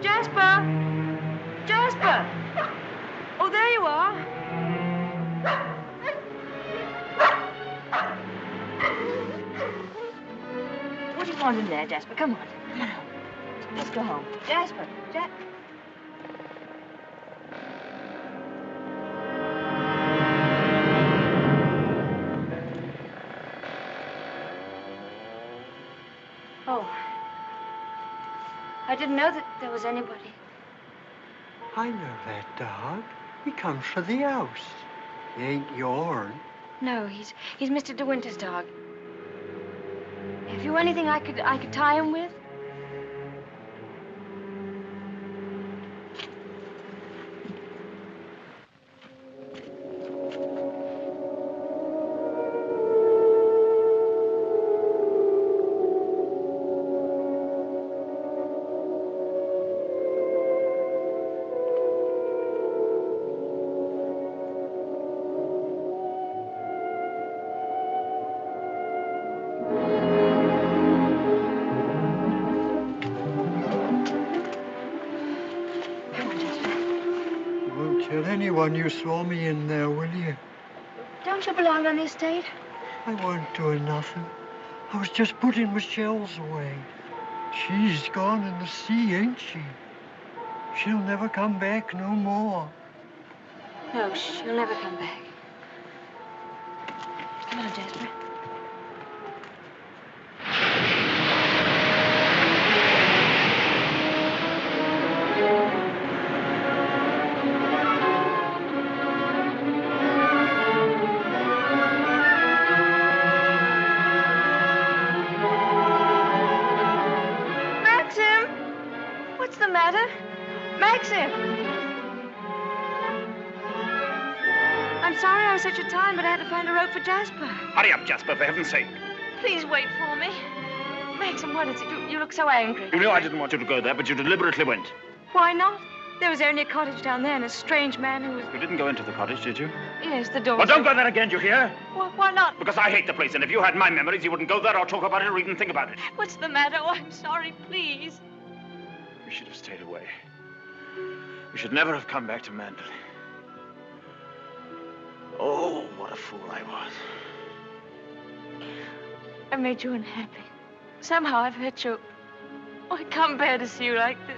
Jasper! Jasper! Oh, there you are. What do you want in there, Jasper? Come on. Come on. Let's go home. Jasper. Oh. I didn't know that there was anybody. I know that dog. He comes for the house. He ain't yourn. No, he's Mr. De Winter's dog. Have you anything I could tie him with? Tell anyone you saw me in there, will you? Don't you belong on the estate? I wasn't doing nothing. I was just putting my shells away. She's gone in the sea, ain't she? She'll never come back no more. No, she'll never come back. Come on, Jasper. What's the matter? Maxim! I'm sorry I was such a time, but I had to find a rope for Jasper. Hurry up, Jasper, for heaven's sake. Please wait for me. Maxim, what is it? You look so angry. You know I didn't want you to go there, but you deliberately went. Why not? There was only a cottage down there and a strange man who was... You didn't go into the cottage, did you? Yes, the door. Well, don't go there again, do you hear? Why not? Because I hate the place, and if you had my memories, you wouldn't go there or talk about it or even think about it. What's the matter? Oh, I'm sorry, please. We should have stayed away. We should never have come back to Mandalay. Oh, what a fool I was. I made you unhappy. Somehow I've hurt you. Oh, I can't bear to see you like this.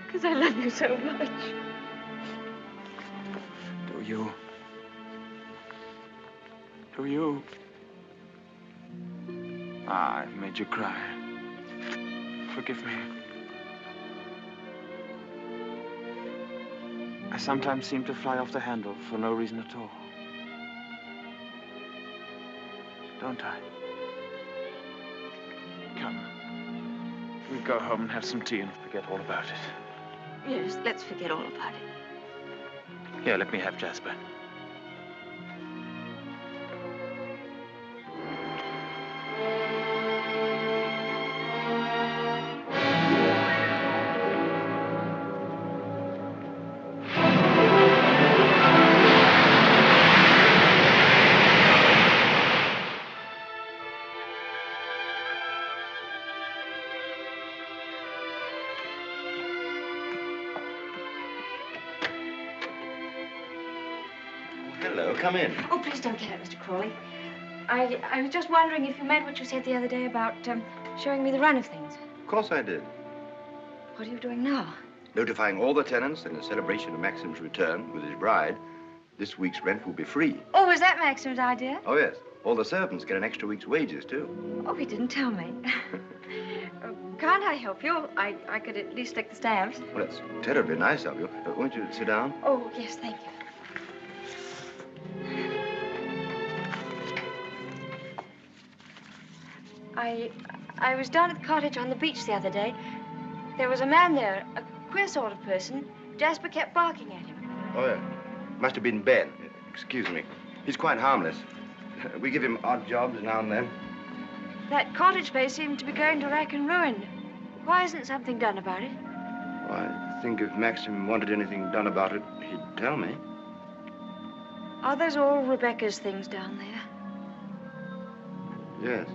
Because I love you so much. Do you? Do you? Ah, I've made you cry. Forgive me. I sometimes seem to fly off the handle for no reason at all. Don't I? Come. We'll go home and have some tea and forget all about it. Yes, let's forget all about it. Here, let me have Jasper. Hello, come in. Oh, please don't get up, Mr. Crawley. I was just wondering if you meant what you said the other day about showing me the run of things. Of course I did. What are you doing now? Notifying all the tenants that in celebration of Maxim's return with his bride, this week's rent will be free. Oh, was that Maxim's idea? Oh, yes. All the servants get an extra week's wages, too. Oh, he didn't tell me. Can't I help you? I could at least take the stamps. Well, that's terribly nice of you. Won't you sit down? Oh, yes, thank you. I was down at the cottage on the beach the other day. There was a man there, a queer sort of person. Jasper kept barking at him. Oh, yeah. Must have been Ben. Excuse me. He's quite harmless. We give him odd jobs now and then. That cottage place seemed to be going to rack and ruin. Why isn't something done about it? Well, I think if Maxim wanted anything done about it, he'd tell me. Are those all Rebecca's things down there? Yes.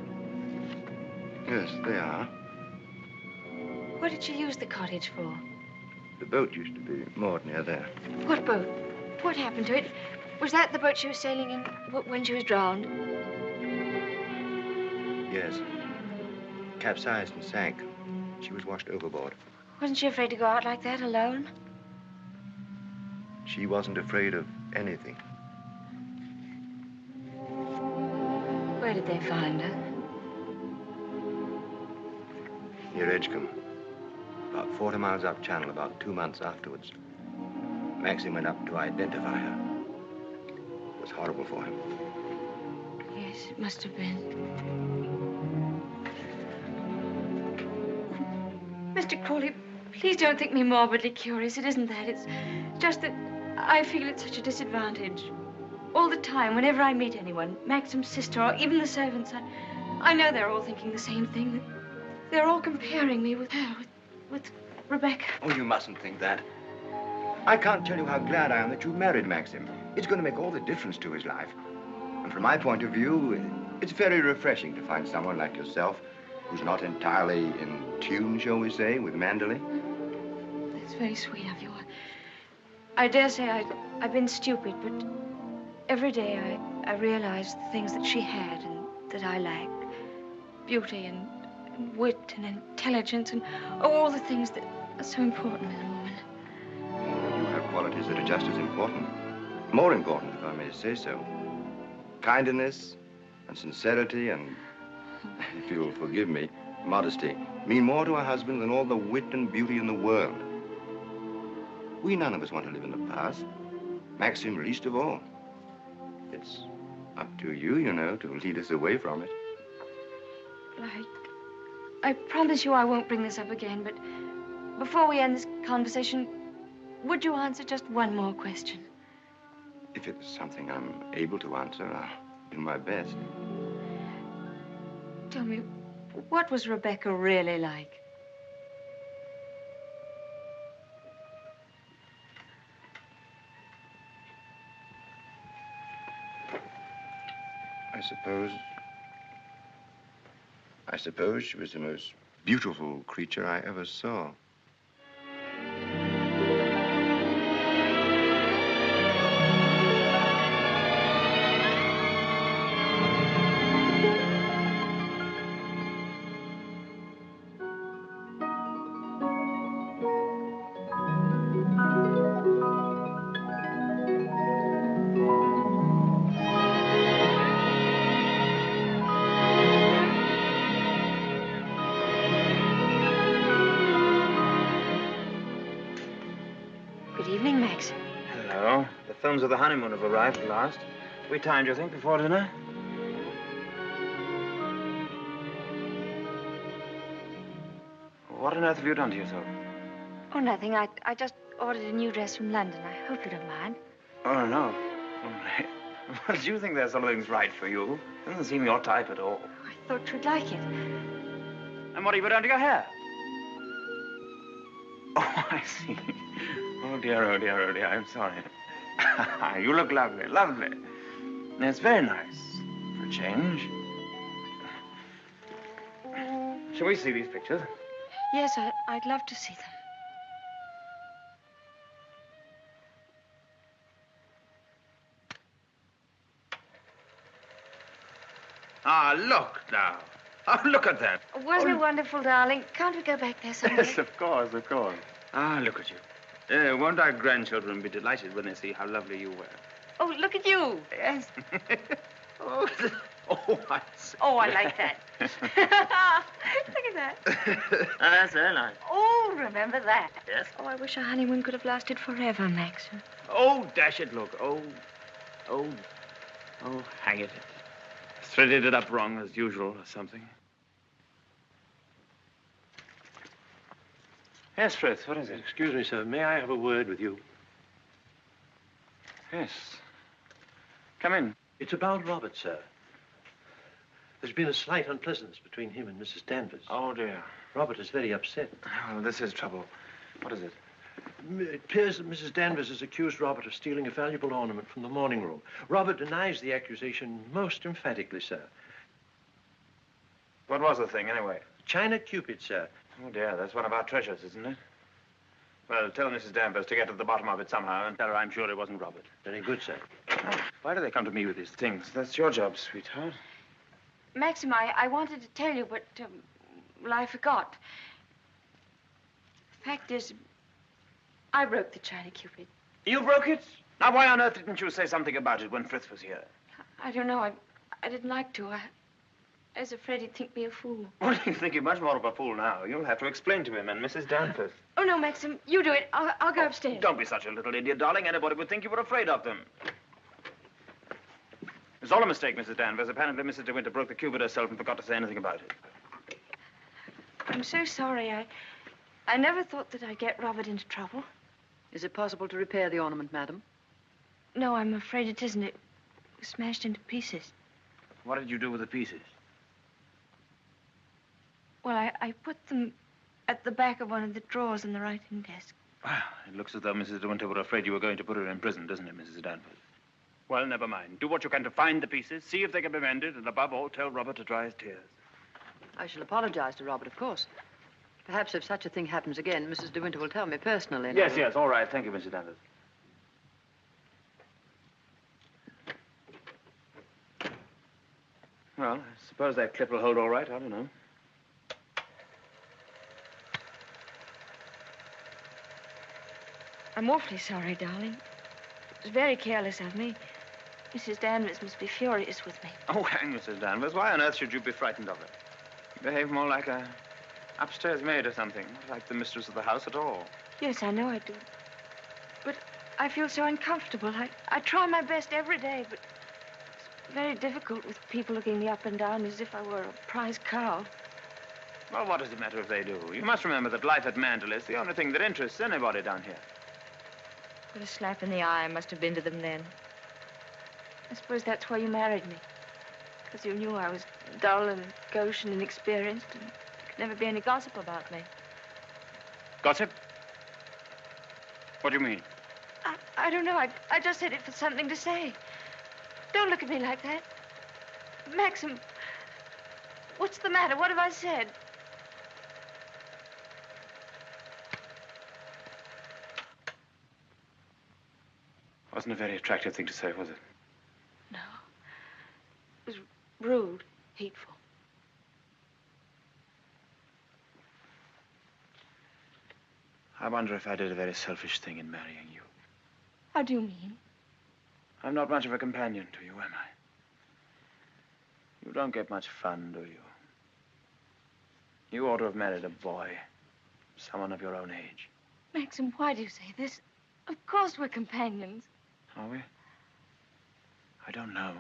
Yes, they are. What did she use the cottage for? The boat used to be moored near there. What boat? What happened to it? Was that the boat she was sailing in when she was drowned? Yes. Capsized and sank. She was washed overboard. Wasn't she afraid to go out like that alone? She wasn't afraid of anything. Where did they find her? Near Edgecombe. About 40 miles up channel, about 2 months afterwards. Maxim went up to identify her. It was horrible for him. Yes, it must have been. Mr. Crawley, please don't think me morbidly curious. It isn't that. It's just that I feel at such a disadvantage. All the time, whenever I meet anyone, Maxim's sister or even the servants, I know they're all thinking the same thing. They're all comparing me with her, with Rebecca. Oh, you mustn't think that. I can't tell you how glad I am that you married Maxim. It's going to make all the difference to his life. And from my point of view, it's very refreshing to find someone like yourself who's not entirely in tune, shall we say, with Mandalay. That's very sweet of you. I dare say I've been stupid, but every day I realize the things that she had and that I lacked. Beauty and wit and intelligence and all the things that are so important in a woman. Oh, you have qualities that are just as important. More important, if I may say so. Kindness and sincerity and, if you'll forgive me, modesty mean more to a husband than all the wit and beauty in the world. We none of us want to live in the past. Maxim least of all. It's up to you, you know, to lead us away from it. I promise you I won't bring this up again, but before we end this conversation, would you answer just one more question? If it's something I'm able to answer, I'll do my best. Tell me, what was Rebecca really like? I suppose she was the most beautiful creature I ever saw. Good evening, Max. Hello. The films of the honeymoon have arrived at last. We timed, you think, before dinner? What on earth have you done to yourself? Oh, nothing. I just ordered a new dress from London. I hope you don't mind. Oh, no. Well, do you think there's something's right for you? Doesn't seem your type at all. I thought you'd like it. And what have you done to your hair? Oh, I see. Oh, dear, oh, dear, oh, dear. I'm sorry. You look lovely, lovely. It's very nice for a change. Shall we see these pictures? Yes, I'd love to see them. Ah, look now. Oh, look at that. Wasn't it wonderful, darling? Can't we go back there someday? Yes, of course, of course. Ah, look at you. Won't our grandchildren be delighted when they see how lovely you were? Oh, look at you. Yes. Oh, I see. Oh, I like that. Look at that. That's very nice. Oh, remember that. Yes. Oh, I wish our honeymoon could have lasted forever, Max. Oh, dash it, look. Oh, hang it. Threaded it up wrong as usual or something. Yes, Frith, what is it? Excuse me, sir. May I have a word with you? Yes. Come in. It's about Robert, sir. There's been a slight unpleasantness between him and Mrs. Danvers. Oh, dear. Robert is very upset. Oh, this is trouble. What is it? It appears that Mrs. Danvers has accused Robert of stealing a valuable ornament from the morning room. Robert denies the accusation most emphatically, sir. What was the thing, anyway? China Cupid, sir. Oh, dear, that's one of our treasures, isn't it? Well, tell Mrs. Danvers to get to the bottom of it somehow and tell her I'm sure it wasn't Robert. Very good, sir. Oh, why do they come to me with these things? That's your job, sweetheart. Maxim, I wanted to tell you, but, well, I forgot. The fact is, I broke the China Cupid. You broke it? Now, why on earth didn't you say something about it when Frith was here? I don't know. I didn't like to. I was afraid he'd think me a fool. Well, you think you're much more of a fool now. You'll have to explain to him and Mrs. Danvers. Oh, no, Maxim, you do it. I'll go upstairs. Don't be such a little idiot, darling. Anybody would think you were afraid of them. It's all a mistake, Mrs. Danvers. Apparently, Mrs. De Winter broke the cupid herself and forgot to say anything about it. I'm so sorry. I never thought that I'd get Robert into trouble. Is it possible to repair the ornament, madam? No, I'm afraid it isn't. It was smashed into pieces. What did you do with the pieces? Well, I put them at the back of one of the drawers in the writing desk. Well, it looks as though Mrs. De Winter were afraid you were going to put her in prison, doesn't it, Mrs. Danvers? Well, never mind. Do what you can to find the pieces, see if they can be mended, and above all, tell Robert to dry his tears. I shall apologize to Robert, of course. Perhaps if such a thing happens again, Mrs. De Winter will tell me personally. Yes, all right. Thank you, Mrs. Danvers. Well, I suppose that clip will hold all right. I don't know. I'm awfully sorry, darling. It was very careless of me. Mrs. Danvers must be furious with me. Oh, hang Mrs. Danvers. Why on earth should you be frightened of her? You behave more like a upstairs maid or something. Not like the mistress of the house at all. Yes, I know I do. But I feel so uncomfortable. I try my best every day, but it's very difficult with people looking me up and down as if I were a prize cow. Well, what does it matter if they do? You must remember that life at Mandel is the only thing that interests anybody down here. What a slap in the eye I must have been to them then. I suppose that's why you married me. Because you knew I was dull and gauche and inexperienced, and there could never be any gossip about me. Gossip? What do you mean? I don't know. I just said it for something to say. Don't look at me like that. Maxim, what's the matter? What have I said? Wasn't a very attractive thing to say, was it? No. It was rude, hateful. I wonder if I did a very selfish thing in marrying you. How do you mean? I'm not much of a companion to you, am I? You don't get much fun, do you? You ought to have married a boy. Someone of your own age. Maxim, why do you say this? Of course we're companions. Are we? I don't know.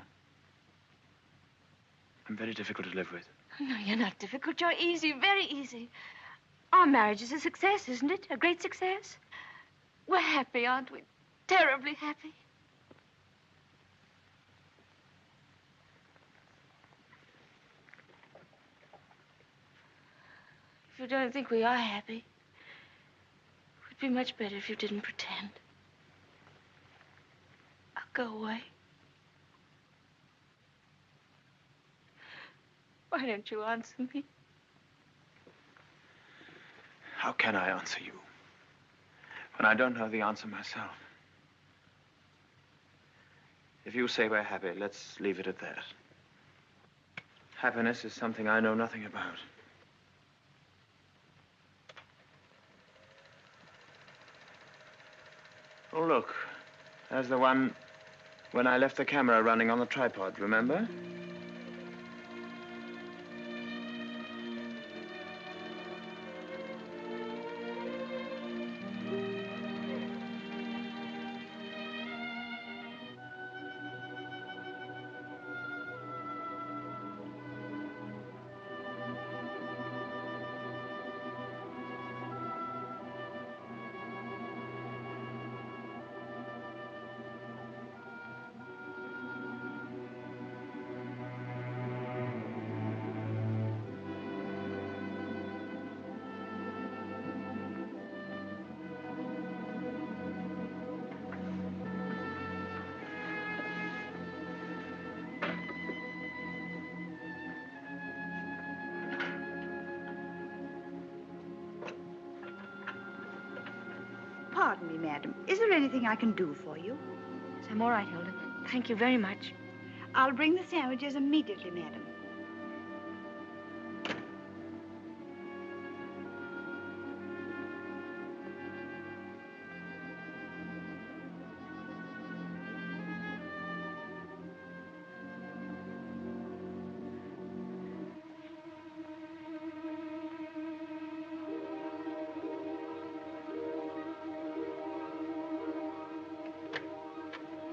I'm very difficult to live with. No, you're not difficult. You're easy, very easy. Our marriage is a success, isn't it? A great success. We're happy, aren't we? Terribly happy. If you don't think we are happy, it would be much better if you didn't pretend. I'll go away. Why don't you answer me? How can I answer you when I don't know the answer myself? If you say we're happy, let's leave it at that. Happiness is something I know nothing about. Oh, look. There's the one when I left the camera running on the tripod, remember? Pardon me, madam. Is there anything I can do for you? Yes, I'm all right, Hilda. Thank you very much. I'll bring the sandwiches immediately, madam.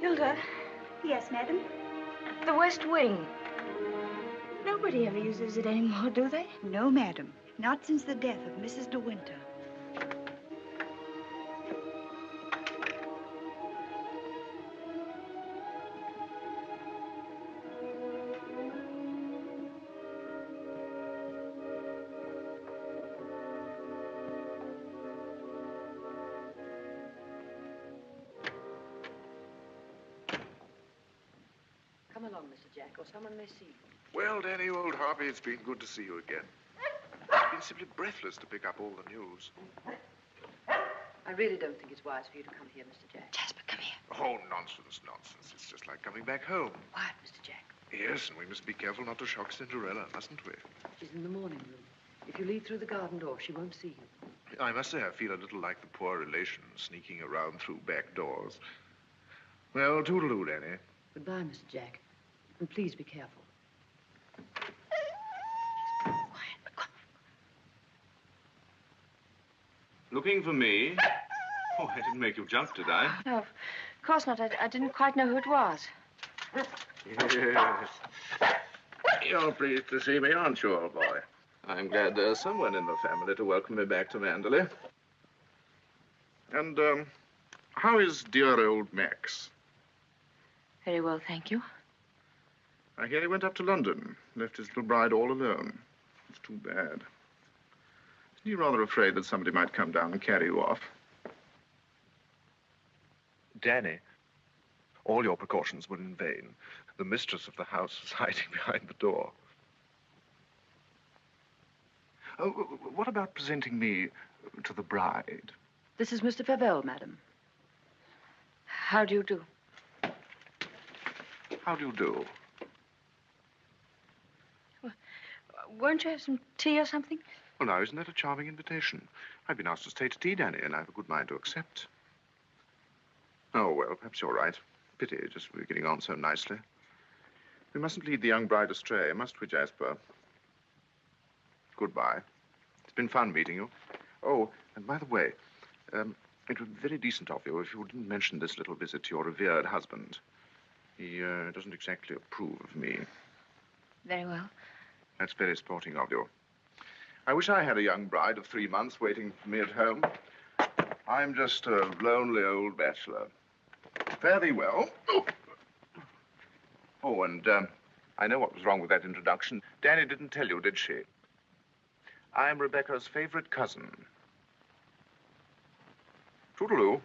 Hilda, Yes, madam? the West Wing. Nobody ever uses it anymore, do they? No, madam. Not since the death of Mrs. De Winter. Come along, Mr. Jack, or someone may see you. Well, Danny, old Harvey, it's been good to see you again. I've been simply breathless to pick up all the news. I really don't think it's wise for you to come here, Mr. Jack. Jasper, come here. Oh, nonsense, nonsense. It's just like coming back home. Quiet, Mr. Jack. Yes, and we must be careful not to shock Cinderella, mustn't we? She's in the morning room. If you leave through the garden door, she won't see you. I must say I feel a little like the poor relation sneaking around through back doors. Well, toodaloo, Danny. Goodbye, Mr. Jack. And please be careful. Looking for me? Oh, I didn't make you jump, did I? No, of course not. I didn't quite know who it was. Yes. You're pleased to see me, aren't you, old boy? I'm glad there's someone in the family to welcome me back to Manderley. And, how is dear old Max? Very well, thank you. I hear he went up to London, left his little bride all alone. It's too bad. Isn't he rather afraid that somebody might come down and carry you off? Danny, all your precautions were in vain. The mistress of the house was hiding behind the door. Oh, what about presenting me to the bride? This is Mr. Favell, madam. How do you do? How do you do? Won't you have some tea or something? Well, now, isn't that a charming invitation? I've been asked to stay to tea, Danny, and I have a good mind to accept. Oh, well, perhaps you're right. Pity, just we're getting on so nicely. We mustn't lead the young bride astray, must we, Jasper? Goodbye. It's been fun meeting you. Oh, and by the way, it would be very decent of you if you didn't mention this little visit to your revered husband. He doesn't exactly approve of me. Very well. That's very sporting of you. I wish I had a young bride of 3 months waiting for me at home. I'm just a lonely old bachelor. Fare thee well. Oh, and I know what was wrong with that introduction. Danny didn't tell you, did she? I'm Rebecca's favorite cousin. Toodaloo.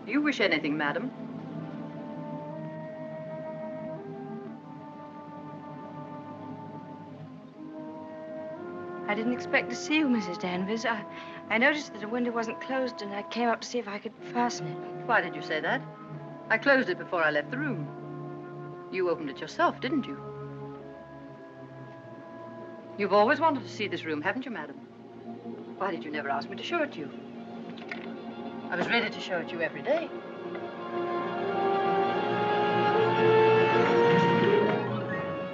Do you wish anything, madam? I didn't expect to see you, Mrs. Danvers. I noticed that the window wasn't closed, and I came up to see if I could fasten it. Why did you say that? I closed it before I left the room. You opened it yourself, didn't you? You've always wanted to see this room, haven't you, madam? Why did you never ask me to show it to you? I was ready to show it to you every day.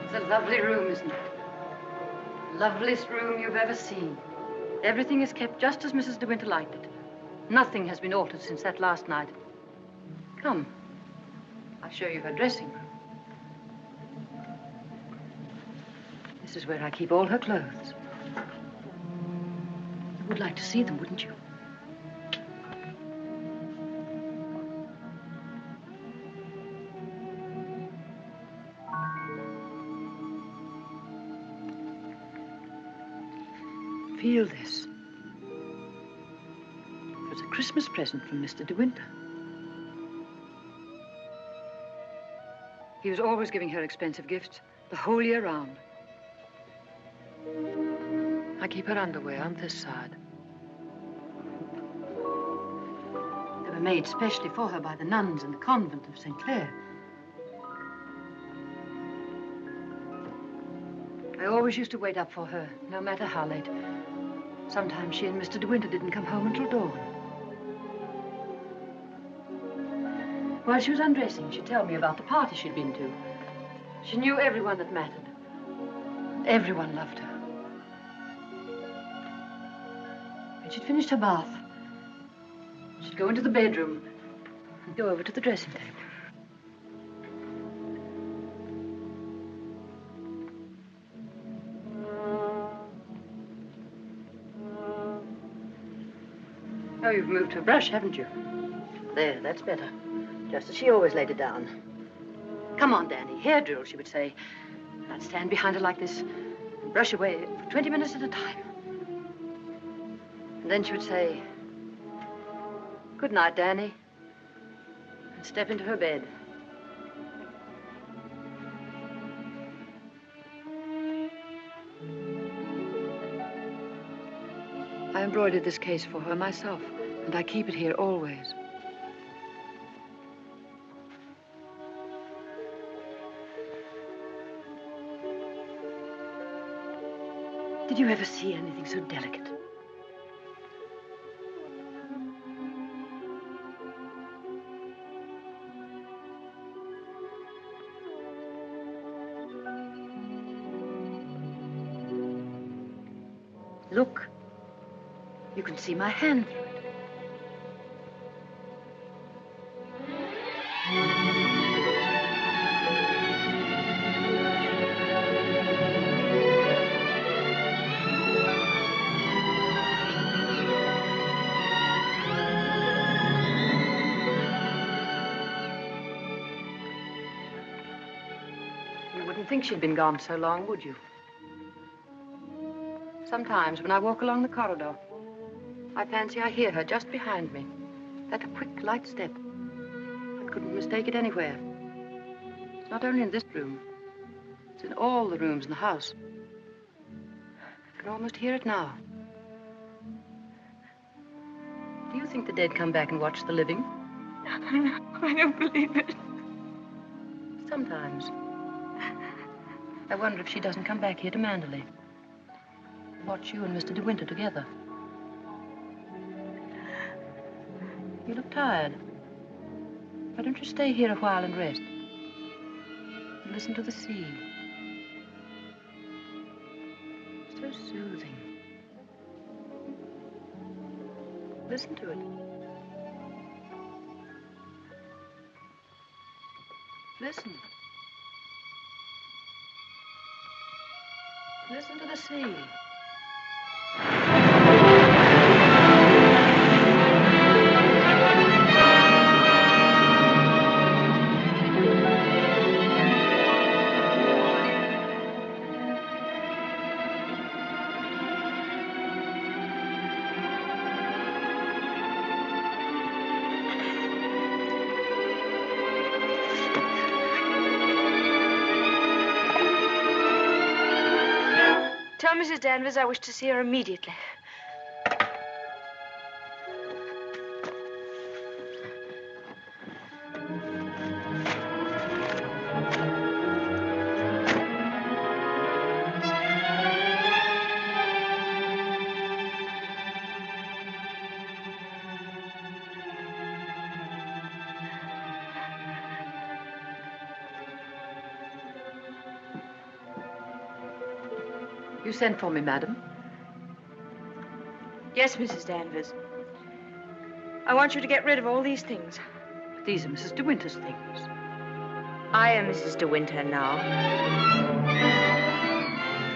It's a lovely room, isn't it? Loveliest room you've ever seen. Everything is kept just as Mrs. De Winter liked it. Nothing has been altered since that last night. Come, I'll show you her dressing room. This is where I keep all her clothes. You would like to see them, wouldn't you? Feel this. It was a Christmas present from Mr. De Winter. He was always giving her expensive gifts the whole year round. I keep her underwear on this side. They were made specially for her by the nuns in the convent of St. Clair. I always used to wait up for her, no matter how late. Sometimes she and Mr. De Winter didn't come home until dawn. While she was undressing, she'd tell me about the party she'd been to. She knew everyone that mattered. Everyone loved her. When she'd finished her bath, she'd go into the bedroom and go over to the dressing table. Oh, you've moved her brush, haven't you? There, that's better. Just as she always laid it down. Come on, Danny. Hair drill, she would say. And I'd stand behind her like this and brush away for 20 minutes at a time. And then she would say, "Good night, Danny," and step into her bed. I embroidered this case for her myself, and I keep it here always. Did you ever see anything so delicate? Look. You can see my hand through it. You wouldn't think she'd been gone so long, would you? Sometimes when I walk along the corridor, I fancy I hear her just behind me. That quick, light step. I couldn't mistake it anywhere. It's not only in this room. It's in all the rooms in the house. I can almost hear it now. Do you think the dead come back and watch the living? I don't believe it. Sometimes. I wonder if she doesn't come back here to Manderley. Watch you and Mr. De Winter together. You look tired. Why don't you stay here a while and rest? And listen to the sea. So soothing. Listen to it. Listen. Listen to the sea. Tell Mrs. Danvers I wish to see her immediately. You sent for me, madam? Yes, Mrs. Danvers. I want you to get rid of all these things. But these are Mrs. De Winter's things. I am Mrs. De Winter now.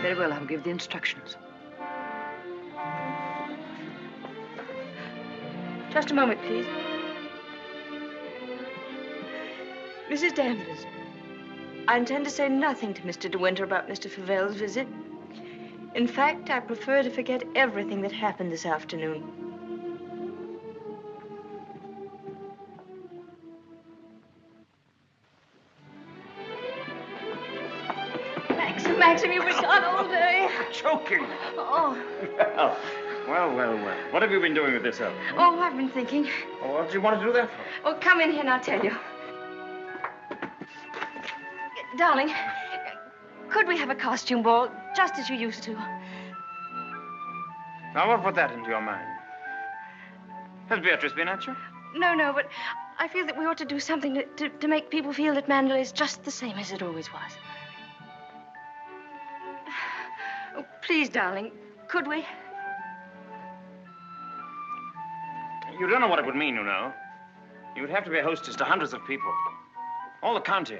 Very well, I'll give the instructions. Just a moment, please. Mrs. Danvers, I intend to say nothing to Mr. De Winter about Mr. Favel's visit. In fact, I prefer to forget everything that happened this afternoon. Maxim, you were gone all day. Choking. Oh. Well. What have you been doing with yourself? Oh, I've been thinking. Oh, what did you want to do that for? Oh, come in here and I'll tell you. Darling, could we have a costume ball, just as you used to? Now, what put that into your mind? Has Beatrice been at you? No, but I feel that we ought to do something to make people feel that Manderley is just the same as it always was. Oh, please, darling, could we? You don't know what it would mean, you know. You would have to be a hostess to hundreds of people. All the county.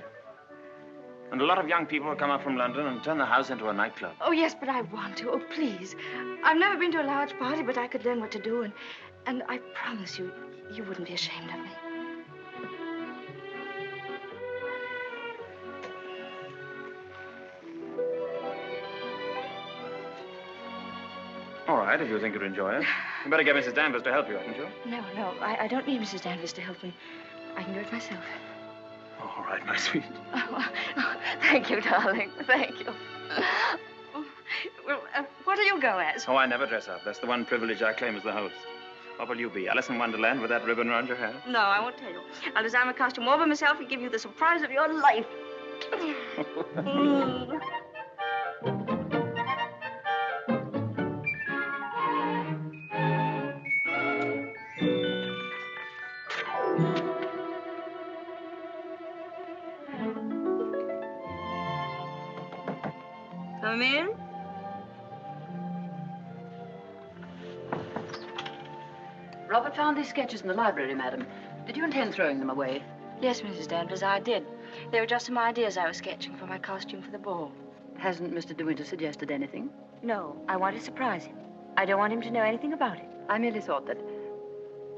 And a lot of young people will come up from London and turn the house into a nightclub. Oh, yes, but I want to. Oh, please. I've never been to a large party, but I could learn what to do, and I promise you, you wouldn't be ashamed of me. All right, if you think you'd enjoy it. You better get Mrs. Danvers to help you, hadn't you? No, I don't need Mrs. Danvers to help me. I can do it myself. All right, my sweet. Oh, thank you, darling. Thank you. Well, what will you go as? Oh, I never dress up. That's the one privilege I claim as the host. What will you be, Alice in Wonderland with that ribbon around your hair? No, I won't tell you. I'll design a costume all by myself and give you the surprise of your life. Come in. Robert found these sketches in the library, madam. Did you intend throwing them away? Yes, Mrs. Danvers, I did. They were just some ideas I was sketching for my costume for the ball. Hasn't Mr. De Winter suggested anything? No, I want to surprise him. I don't want him to know anything about it. I merely thought that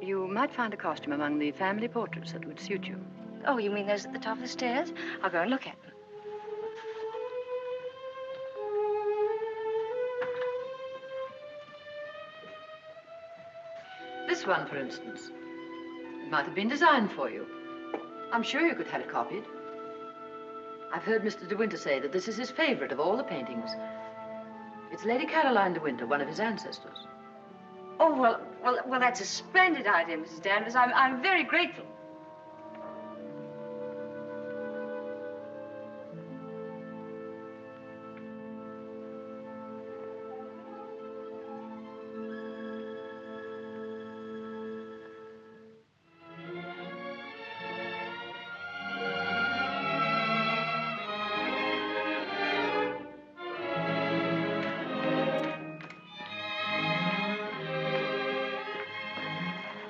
you might find a costume among the family portraits that would suit you. Oh, you mean those at the top of the stairs? I'll go and look at them. This one, for instance. It might have been designed for you. I'm sure you could have it copied. I've heard Mr. De Winter say that this is his favorite of all the paintings. It's Lady Caroline De Winter, one of his ancestors. Oh, well, that's a splendid idea, Mrs. Danvers. I'm very grateful.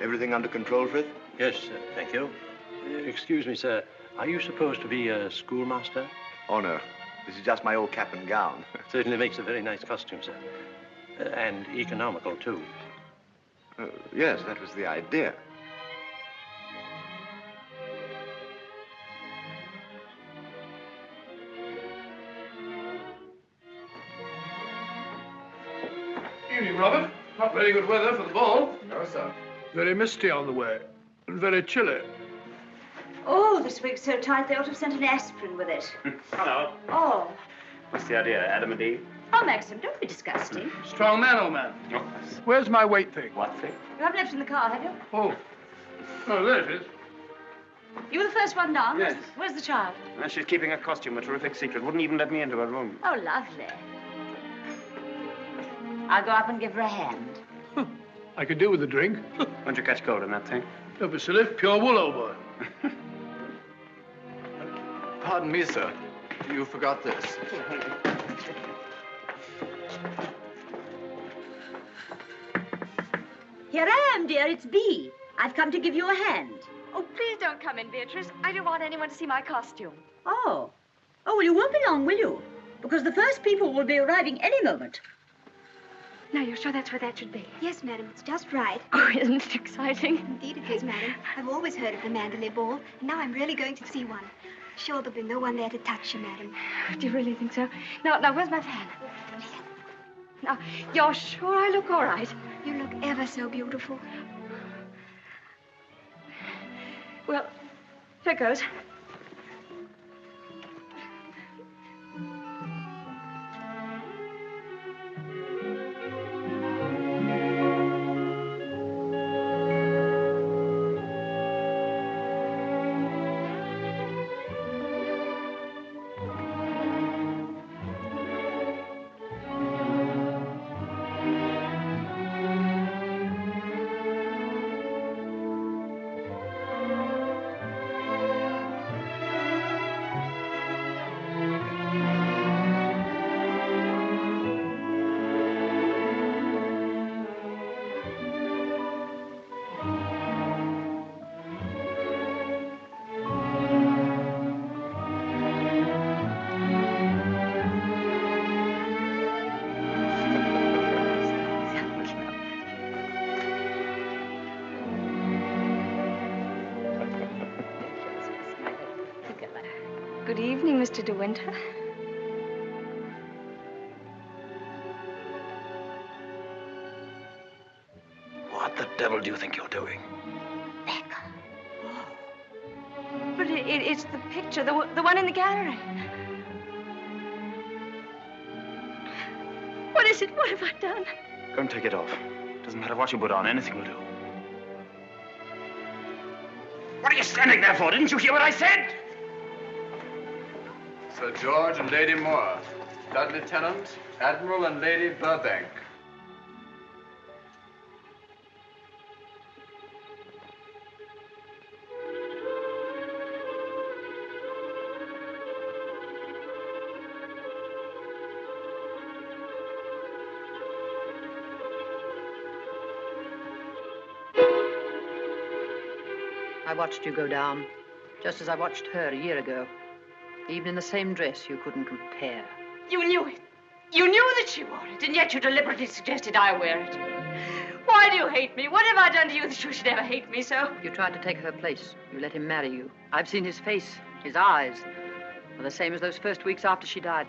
Everything under control, Frith? Yes, thank you. Excuse me, sir. Are you supposed to be a schoolmaster? Oh, no. This is just my old cap and gown. Certainly makes a very nice costume, sir. And economical, too. Yes, that was the idea. Evening, Robert. Not very good weather for the ball. No, sir. Very misty on the way, and very chilly. Oh, this wig's so tight they ought to have sent an aspirin with it. Hello. Oh. What's the idea, Adam and Eve? Oh, Maxim, don't be disgusting. Strong man, old man. Oh, Where's my weight thing? what thing? You haven't left it in the car, have you? Oh. Oh, there it is. You were the first one down? Yes. Where's the child? And she's keeping a costume, a terrific secret. Wouldn't even let me into her room. Oh, lovely. I'll go up and give her a hand. I could do with a drink. Won't you catch cold in that thing? Don't be silly. Pure wool, old boy. Pardon me, sir. You forgot this. Here I am, dear. It's Bee. I've come to give you a hand. Oh, please don't come in, Beatrice. I don't want anyone to see my costume. Oh. Oh, well, you won't be long, will you? Because the first people will be arriving any moment. Now, you're sure that's where that should be? Yes, madam, it's just right. Oh, isn't it exciting? Indeed it is, madam. I've always heard of the Mandalay Ball, and now I'm really going to see one. Sure, there'll be no one there to touch you, madam. Do you really think so? Now, where's my fan? Now, you're sure I look all right? You look ever so beautiful. Well, here goes. Good evening, Mr. De Winter. What the devil do you think you're doing? But it's the picture, the one in the gallery. What is it? What have I done? Go and take it off. Doesn't matter what you put on, anything will do. What are you standing there for? Didn't you hear what I said? Sir George and Lady Moore. Dudley Tennant, Admiral and Lady Burbank. I watched you go down, just as I watched her a year ago. Even in the same dress, you couldn't compare. You knew it. You knew that she wore it, and yet you deliberately suggested I wear it. Why do you hate me? What have I done to you that you should ever hate me so? You tried to take her place. You let him marry you. I've seen his face, his eyes. They're the same as those first weeks after she died.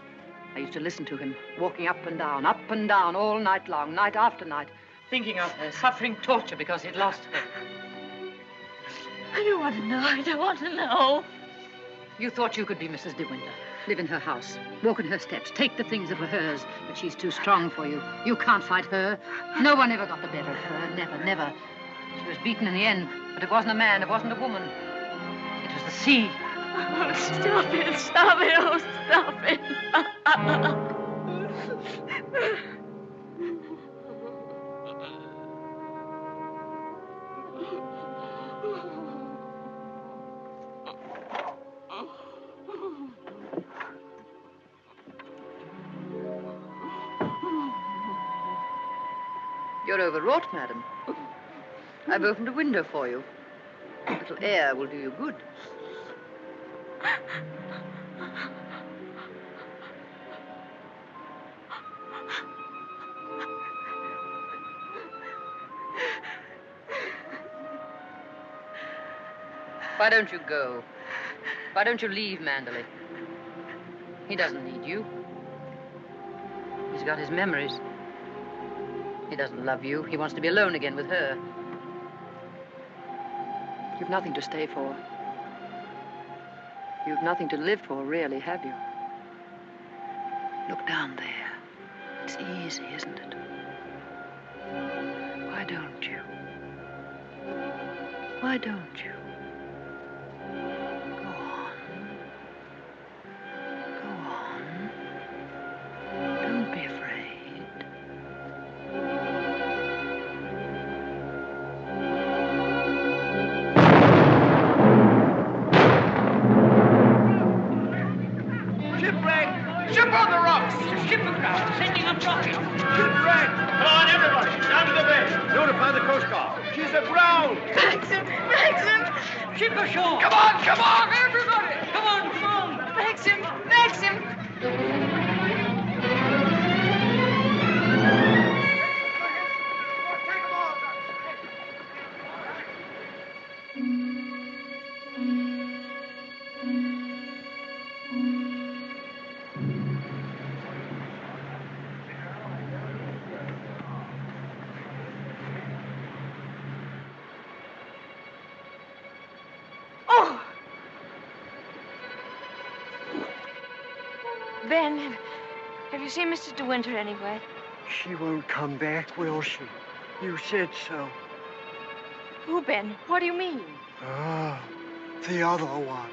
I used to listen to him, walking up and down, all night long, night after night, thinking of her, suffering torture because he'd lost her. I don't want to know. I don't want to know. You thought you could be Mrs. De Winter, live in her house, walk in her steps, take the things that were hers, but she's too strong for you. You can't fight her. No one ever got the better of her. Never, never. She was beaten in the end, but it wasn't a man, it wasn't a woman. It was the sea. Oh, stop it, stop it, oh, stop it. You're overwrought, madam. I've opened a window for you. A little air will do you good. Why don't you go? Why don't you leave Manderley? He doesn't need you. He's got his memories. He doesn't love you. He wants to be alone again with her. You've nothing to stay for. You've nothing to live for, really, have you? Look down there. It's easy, isn't it? Why don't you? Why don't you? Go on. Go on. Don't be afraid. Ship on the rocks! Ship aground, sending up rockets! Shipwreck! Come on, everybody! Down to the bay! Notify the Coast Guard! She's aground! Maxim! Maxim! Ship ashore! Come on, everybody! Come on! Maxim! Maxim! Ben, have you seen Mr. De Winter anywhere? She won't come back, will she? You said so. Who, Ben? What do you mean? Ah, the other one.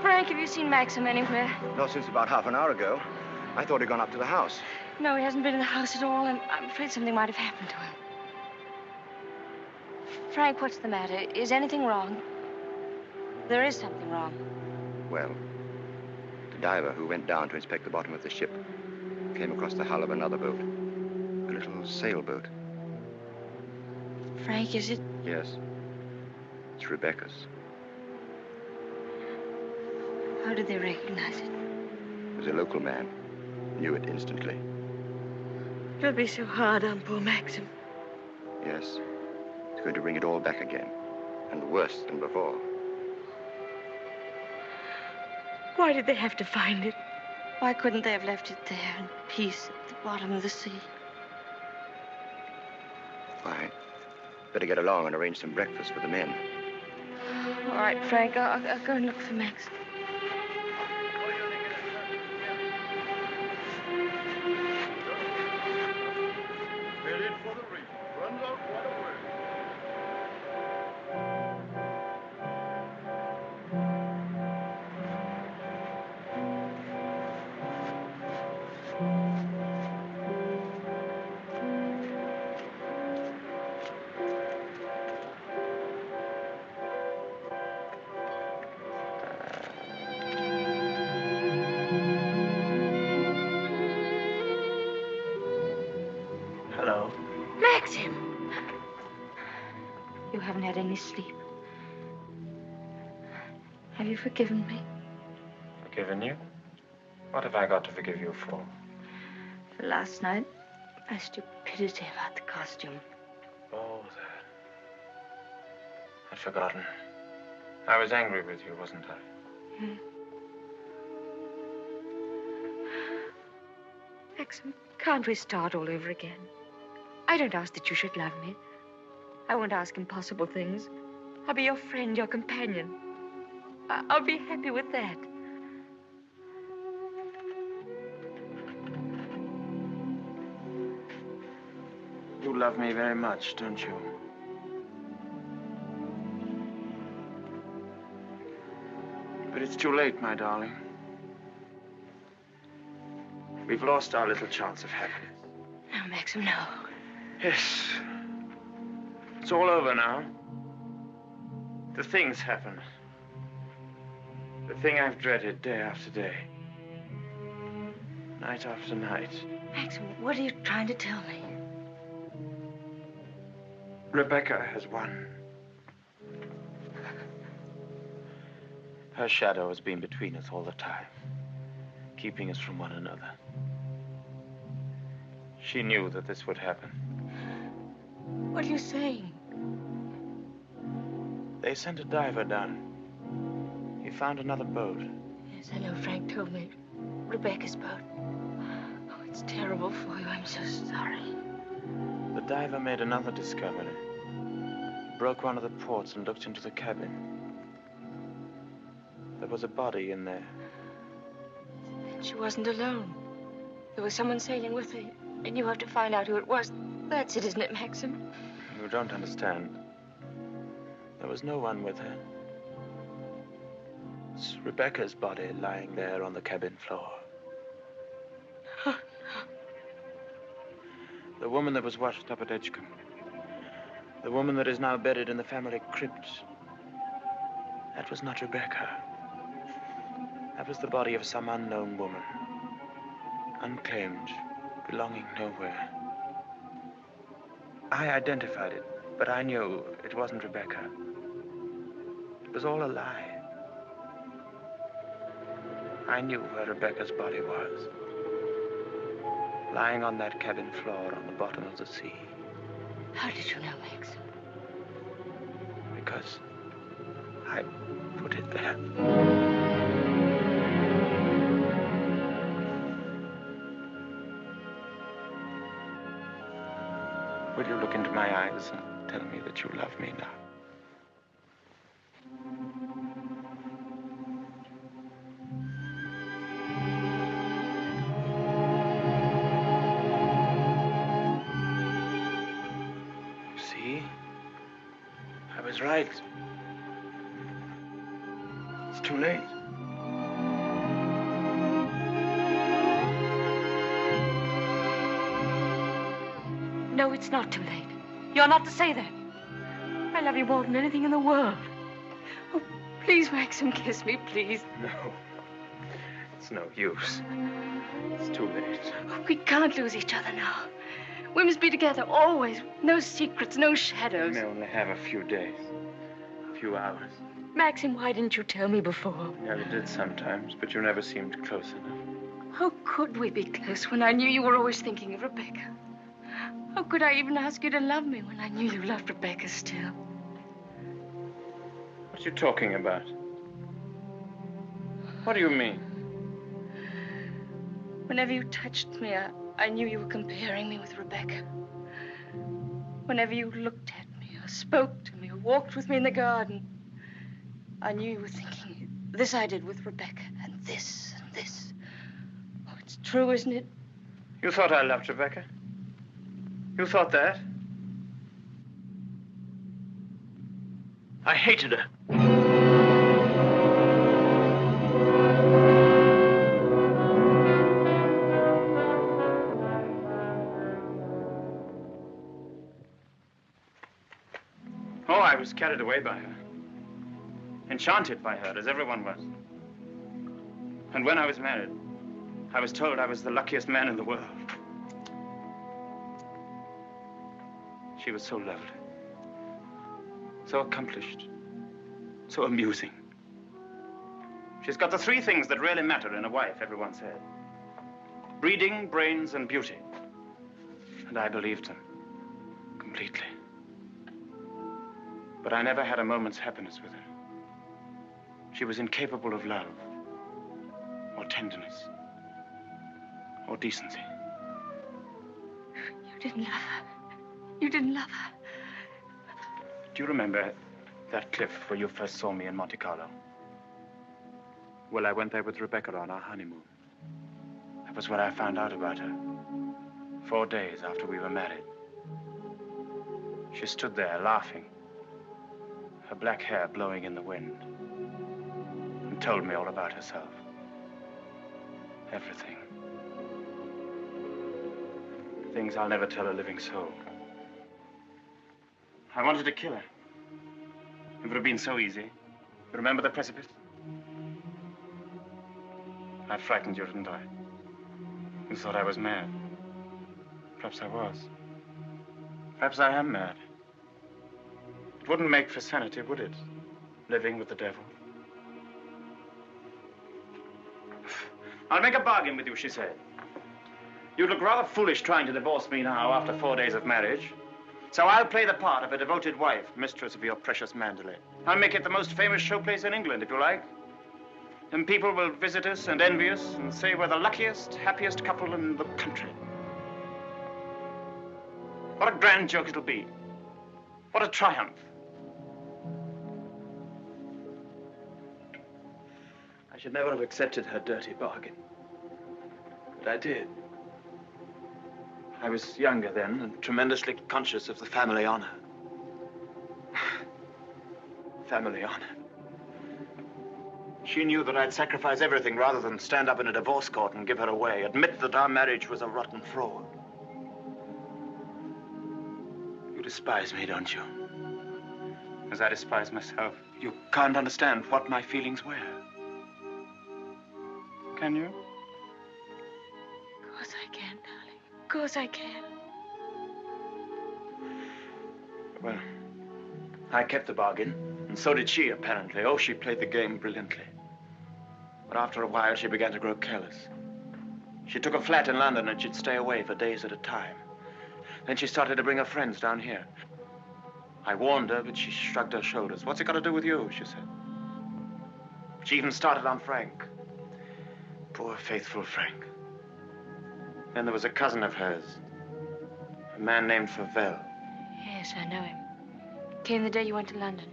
Frank, have you seen Maxim anywhere? Not since about half an hour ago. I thought he'd gone up to the house. No, he hasn't been in the house at all, and I'm afraid something might have happened to him. Frank, what's the matter? Is anything wrong? There is something wrong. Well, the diver who went down to inspect the bottom of the ship came across the hull of another boat. A little sailboat. Frank, is it? Yes. It's Rebecca's. How did they recognize it? was a local man. Knew it instantly. It'll be so hard on poor Maxim. Yes. It's going to bring it all back again. And worse than before. Why did they have to find it? Why couldn't they have left it there in peace at the bottom of the sea? Why? Better get along and arrange some breakfast for the men. All right, Frank, I'll go and look for Max. Headed for the reef. Runs out quite a way. Hello. Maxim! You haven't had any sleep. Have you forgiven me? Forgiven you? What have I got to forgive you for? For last night, my stupidity about the costume. Oh, that. I'd forgotten. I was angry with you, wasn't I? Hmm. Maxim, can't we start all over again? I don't ask that you should love me. I won't ask impossible things. I'll be your friend, your companion. I'll be happy with that. You love me very much, don't you? But it's too late, my darling. We've lost our little chance of happiness. No, Maxim, no. Yes. It's all over now. The thing's happened. The thing I've dreaded day after day. Night after night. Maxim, what are you trying to tell me? Rebecca has won. Her shadow has been between us all the time, keeping us from one another. She knew that this would happen. What are you saying? They sent a diver down. He found another boat. Yes, I know. Frank told me. Rebecca's boat. Oh, it's terrible for you. I'm so sorry. The diver made another discovery. Broke one of the ports and looked into the cabin. There was a body in there. She wasn't alone. There was someone sailing with her, and you have to find out who it was. That's it, isn't it, Maxim? You don't understand. There was no one with her. It's Rebecca's body lying there on the cabin floor. Oh, The woman that was washed up at Edgecombe. The woman that is now buried in the family crypt. That was not Rebecca. That was the body of some unknown woman. Unclaimed, belonging nowhere. I identified it, but I knew it wasn't Rebecca. It was all a lie. I knew where Rebecca's body was. Lying on that cabin floor on the bottom of the sea. How did you know, Max? Because I put it there. Will you look into my eyes and tell me that you love me now? See? I was right. It's too late. No, it's not too late. You're not to say that. I love you more than anything in the world. Oh, please, Maxim, kiss me, please. No. It's no use. It's too late. Oh, we can't lose each other now. We must be together always. No secrets, no shadows. We may only have a few days. A few hours. Maxim, why didn't you tell me before? Yeah, you did sometimes, but you never seemed close enough. How could we be close when I knew you were always thinking of Rebecca? How could I even ask you to love me when I knew you loved Rebecca still? What are you talking about? What do you mean? Whenever you touched me, I knew you were comparing me with Rebecca. Whenever you looked at me or spoke to me or walked with me in the garden, I knew you were thinking, this I did with Rebecca, and this, and this. Oh, it's true, isn't it? You thought I loved Rebecca? You thought that? I hated her. Oh, I was carried away by her. Enchanted by her, as everyone was. And when I was married, I was told I was the luckiest man in the world. She was so lovely, so accomplished, so amusing. She's got the three things that really matter in a wife, everyone said. Breeding, brains, and beauty. And I believed them completely. But I never had a moment's happiness with her. She was incapable of love, or tenderness, or decency. You didn't love her. You didn't love her. Do you remember that cliff where you first saw me in Monte Carlo? Well, I went there with Rebecca on our honeymoon. That was when I found out about her. 4 days after we were married. She stood there laughing, her black hair blowing in the wind, and told me all about herself. Everything. Things I'll never tell a living soul. I wanted to kill her. It would have been so easy. You remember the precipice? I frightened you, didn't I? You thought I was mad. Perhaps I was. Perhaps I am mad. It wouldn't make for sanity, would it? Living with the devil. I'll make a bargain with you, she said. You'd look rather foolish trying to divorce me now after 4 days of marriage. So I'll play the part of a devoted wife, mistress of your precious Mandalay. I'll make it the most famous showplace in England, if you like. And people will visit us and envy us and say we're the luckiest, happiest couple in the country. What a grand joke it'll be. What a triumph. I should never have accepted her dirty bargain. But I did. I was younger then and tremendously conscious of the family honor. Family honor. She knew that I'd sacrifice everything rather than stand up in a divorce court and give her away, admit that our marriage was a rotten fraud. You despise me, don't you? As I despise myself. You can't understand what my feelings were. Can you? Of course I can, darling. Of course I can. Well, I kept the bargain, and so did she, apparently. Oh, she played the game brilliantly. But after a while, she began to grow careless. She took a flat in London, and she'd stay away for days at a time. Then she started to bring her friends down here. I warned her, but she shrugged her shoulders. What's it got to do with you, she said. She even started on Frank. Poor, faithful Frank. Then there was a cousin of hers, a man named Favell. Yes, I know him. Came the day you went to London.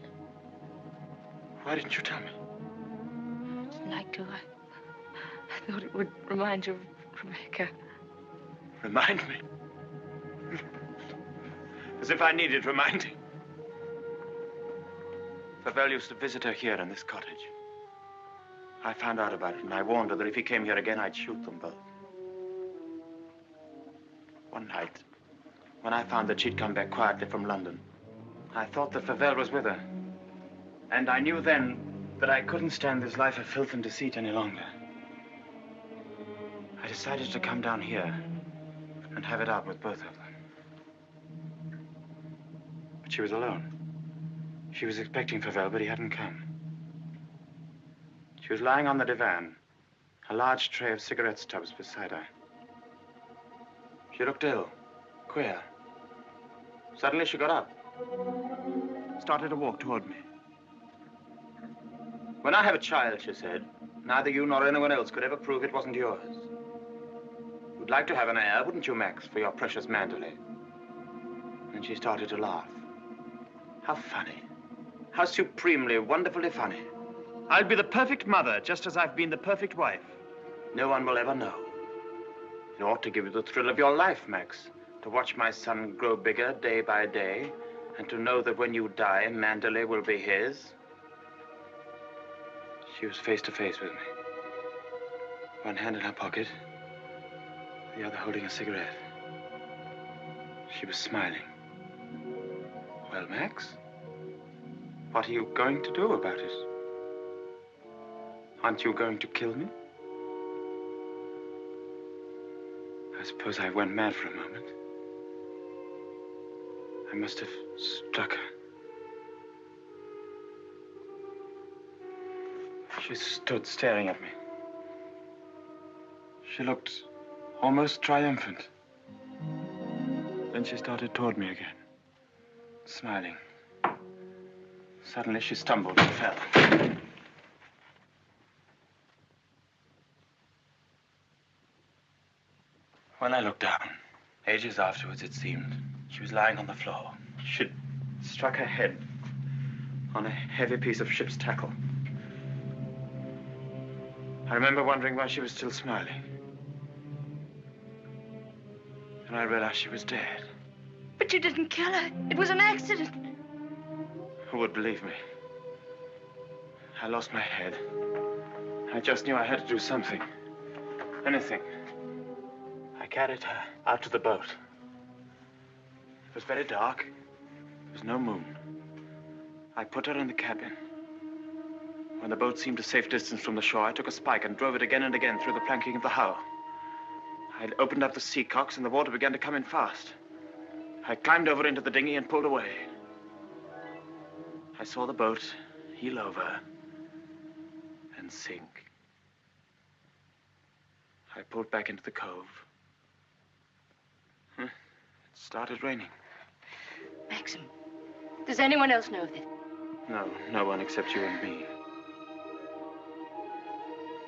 Why didn't you tell me? I didn't like to. I thought it would remind you of Rebecca. Remind me? As if I needed reminding. Favell used to visit her here in this cottage. I found out about it, and I warned her that if he came here again, I'd shoot them both. One night, when I found that she'd come back quietly from London, I thought that Favell was with her. And I knew then that I couldn't stand this life of filth and deceit any longer. I decided to come down here and have it out with both of them. But she was alone. She was expecting Favell, but he hadn't come. She was lying on the divan, A large tray of cigarette stubs beside her. She looked ill, queer. Suddenly she got up, started to walk toward me. When I have a child, she said, neither you nor anyone else could ever prove it wasn't yours. You'd like to have an heir, wouldn't you, Max, for your precious Manderley? And she started to laugh. How funny. How supremely, wonderfully funny. I'll be the perfect mother, just as I've been the perfect wife. No one will ever know. It ought to give you the thrill of your life, Max, to watch my son grow bigger day by day, and to know that when you die, Manderley will be his. She was face to face with me. One hand in her pocket, the other holding a cigarette. She was smiling. Well, Max, what are you going to do about it? Aren't you going to kill me? I suppose I went mad for a moment. I must have struck her. She stood staring at me. She looked almost triumphant. Then she started toward me again, smiling. Suddenly she stumbled and fell. When I looked down, ages afterwards it seemed, she was lying on the floor. She'd struck her head on a heavy piece of ship's tackle. I remember wondering why she was still smiling. And I realized she was dead. But you didn't kill her. It was an accident. Who would believe me? I lost my head. I just knew I had to do something. Anything. I carried her out to the boat. It was very dark. There was no moon. I put her in the cabin. When the boat seemed a safe distance from the shore, I took a spike and drove it again and again through the planking of the hull. I opened up the sea cocks and the water began to come in fast. I climbed over into the dinghy and pulled away. I saw the boat heel over and sink. I pulled back into the cove. It started raining. Maxim, does anyone else know of this? No, no one except you and me.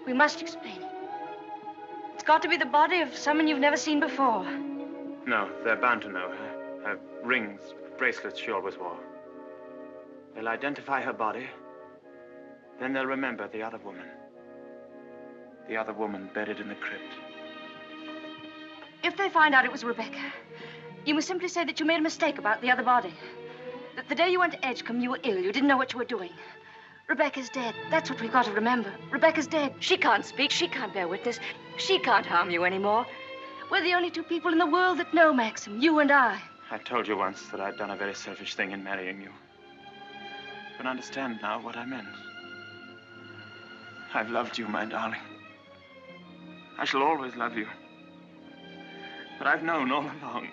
We must explain it. It's got to be the body of someone you've never seen before. No, they're bound to know. Her rings, bracelets she always wore. They'll identify her body. Then they'll remember the other woman. The other woman buried in the crypt. If they find out it was Rebecca, you must simply say that you made a mistake about the other body. That the day you went to Edgecombe, you were ill. You didn't know what you were doing. Rebecca's dead. That's what we've got to remember. Rebecca's dead. She can't speak. She can't bear witness. She can't harm you anymore. We're the only two people in the world that know, Maxim. You and I. I told you once that I'd done a very selfish thing in marrying you. You can understand now what I meant. I've loved you, my darling. I shall always love you. But I've known all along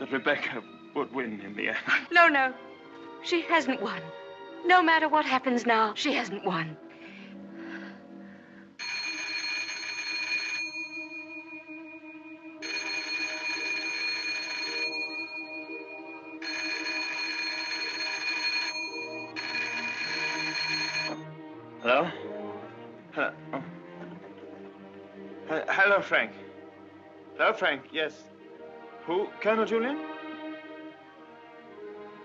that Rebecca would win in the end. No, no. She hasn't won. No matter what happens now, she hasn't won. Hello? Hello? Oh. Hello, Frank. Hello, Frank. Yes. Who? Colonel Julian?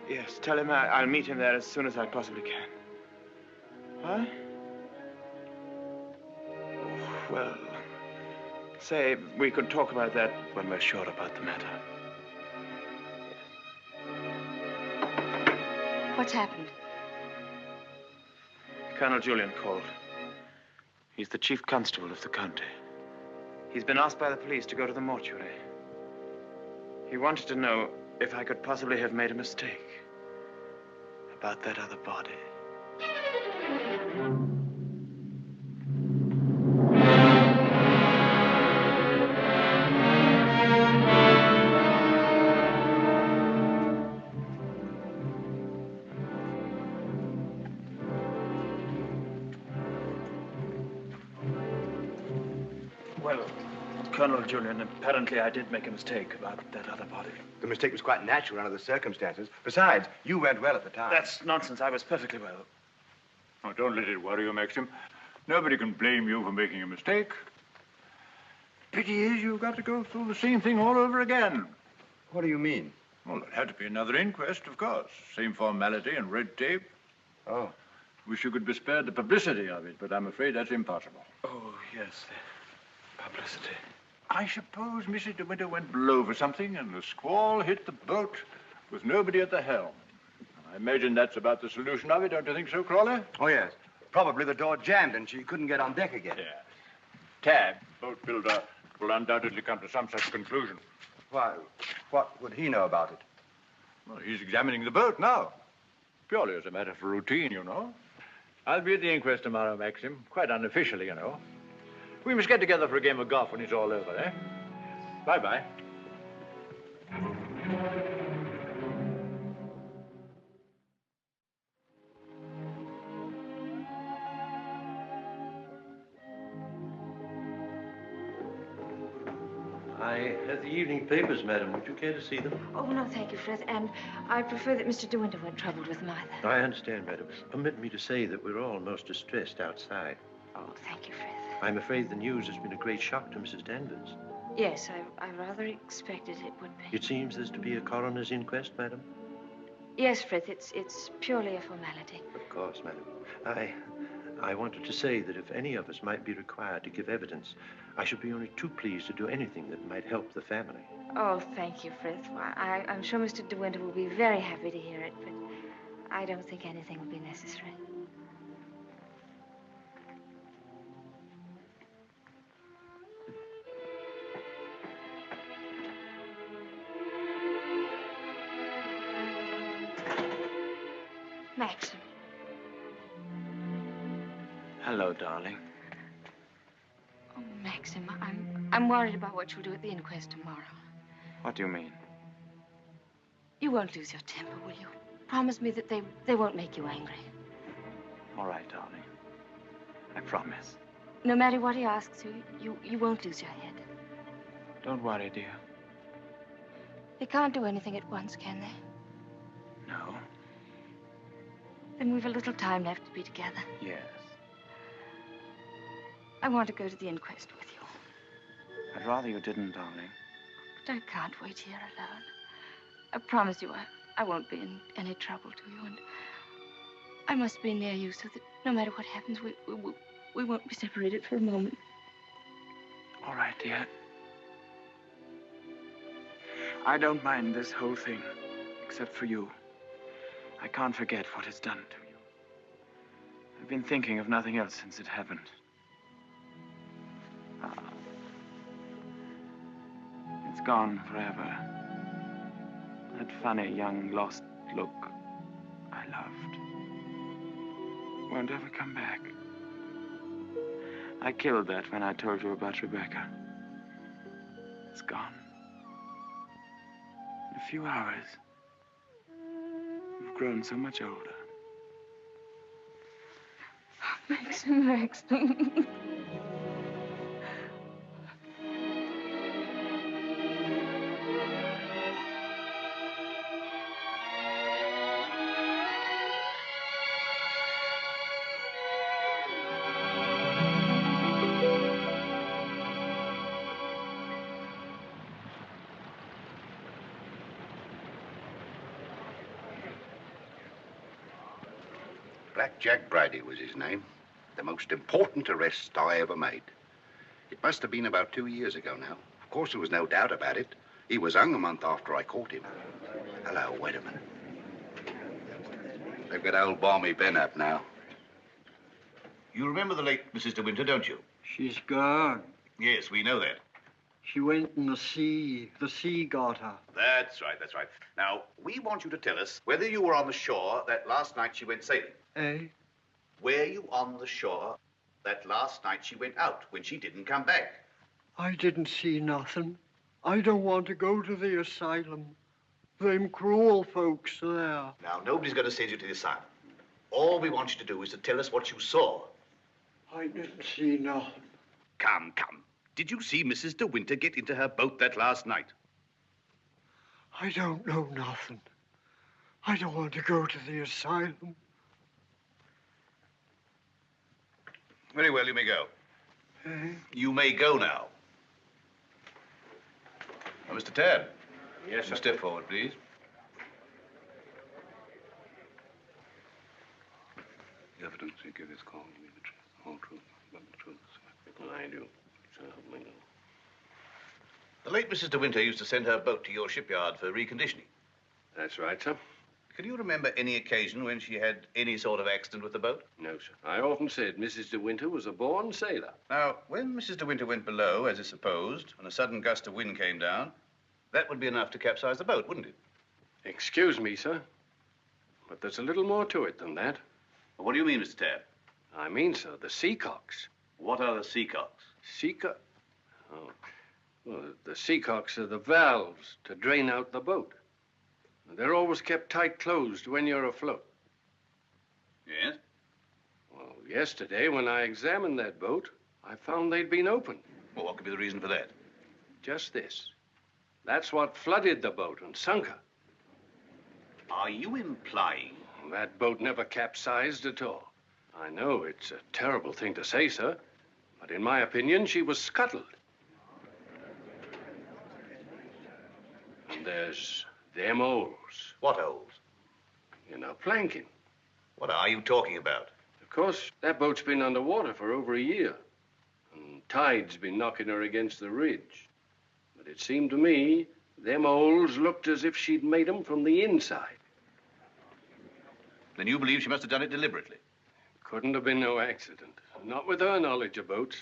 Yes, tell him I'll meet him there as soon as I possibly can. What? Well, say we could talk about that when we're sure about the matter. What's happened? Colonel Julian called. He's the chief constable of the county. He's been asked by the police to go to the mortuary. He wanted to know if I could possibly have made a mistake about that other body. Well, Colonel Julian, apparently I did make a mistake about that other body. The mistake was quite natural under the circumstances. Besides, you went well at the time. That's nonsense. I was perfectly well. Oh, don't let it worry you, Maxim. Nobody can blame you for making a mistake. Pity is you've got to go through the same thing all over again. What do you mean? Well, there had to be another inquest, of course. Same formality and red tape. Oh. Wish you could be spared the publicity of it, but I'm afraid that's impossible. Oh, yes, the publicity. I suppose Mrs. De Winter went below for something, and the squall hit the boat with nobody at the helm. I imagine that's about the solution of it, don't you think so, Crawley? Oh, yes. Probably the door jammed and she couldn't get on deck again. Yeah. Tab, boat builder, will undoubtedly come to some such conclusion. Why, what would he know about it? Well, he's examining the boat now. Purely as a matter for routine, you know. I'll be at the inquest tomorrow, Maxim. Quite unofficially, you know. We must get together for a game of golf when it's all over, eh? Bye-bye. I have the evening papers, madam. Would you care to see them? Oh, no, thank you, Frith. And I prefer that Mr. De Winter weren't troubled with them either. I understand, madam. Permit me to say that we're all most distressed outside. Oh, thank you, Frith. I'm afraid the news has been a great shock to Mrs. Danvers. Yes, I rather expected it would be. It seems there's to be a coroner's inquest, madam? Yes, Frith, it's purely a formality. Of course, madam. I wanted to say that if any of us might be required to give evidence, I should be only too pleased to do anything that might help the family. Oh, thank you, Frith. Why, I'm sure Mr. De Winter will be very happy to hear it, but I don't think anything will be necessary. Maxim. Hello, darling. Oh, Maxim, I'm worried about what you'll do at the inquest tomorrow. What do you mean? You won't lose your temper, will you? Promise me that they won't make you angry. All right, darling. I promise. No matter what he asks you won't lose your head. Don't worry, dear. They can't do anything at once, can they? No. Then we've a little time left to be together. Yes. I want to go to the inquest with you. I'd rather you didn't, darling. But I can't wait here alone. I promise you I won't be in any trouble to you, and I must be near you so that no matter what happens, we won't be separated for a moment. All right, dear. I don't mind this whole thing, except for you. I can't forget what it's done to you. I've been thinking of nothing else since it happened. It's gone forever. That funny, young, lost look I loved won't ever come back. I killed that when I told you about Rebecca. It's gone. In a few hours, you've grown so much older. Maxim. Black Jack Bridie was his name. The most important arrest I ever made. It must have been about 2 years ago now. Of course, there was no doubt about it. He was hung a month after I caught him. Hello, wait a minute. They've got old Balmy Ben up now. You remember the late Mrs. De Winter, don't you? She's gone. Yes, we know that. She went in the sea. The sea got her. That's right, that's right. Now, we want you to tell us whether you were on the shore that last night she went sailing. Eh? Were you on the shore that last night she went out when she didn't come back? I didn't see nothing. I don't want to go to the asylum. Them cruel folks there. Now, nobody's going to send you to the asylum. All we want you to do is to tell us what you saw. I didn't see nothing. Come, come. did you see Mrs. De Winter get into her boat that last night? I don't know nothing. I don't want to go to the asylum. Very well, you may go. You may go now. Now, Mr. Tabb. Yes, sir. Step forward, please. The evidence you give is called to be the truth, whole truth, but the truth. I do. So help me God. The late Mrs. De Winter used to send her boat to your shipyard for reconditioning. That's right, sir. Can you remember any occasion when she had any sort of accident with the boat? No, sir. I often said Mrs. De Winter was a born sailor. Now, when Mrs. De Winter went below, as is supposed, and a sudden gust of wind came down, that would be enough to capsize the boat, wouldn't it? Excuse me, sir, but there's a little more to it than that. Well, what do you mean, Mr. Tabb? I mean, sir, the seacocks. What are the seacocks? Oh, well, the seacocks are the valves to drain out the boat. They're always kept tight closed when you're afloat. Yes? Well, yesterday, when I examined that boat, I found they'd been opened. Well, what could be the reason for that? Just this. That's what flooded the boat and sunk her. Are you implying? That boat never capsized at all. I know it's a terrible thing to say, sir, but in my opinion, she was scuttled. And there's them holes. What holes? In her planking. What are you talking about? Of course, that boat's been underwater for over a year. And tide's been knocking her against the ridge. But it seemed to me, them holes looked as if she'd made them from the inside. Then you believe she must have done it deliberately? Couldn't have been no accident. Not with her knowledge of boats.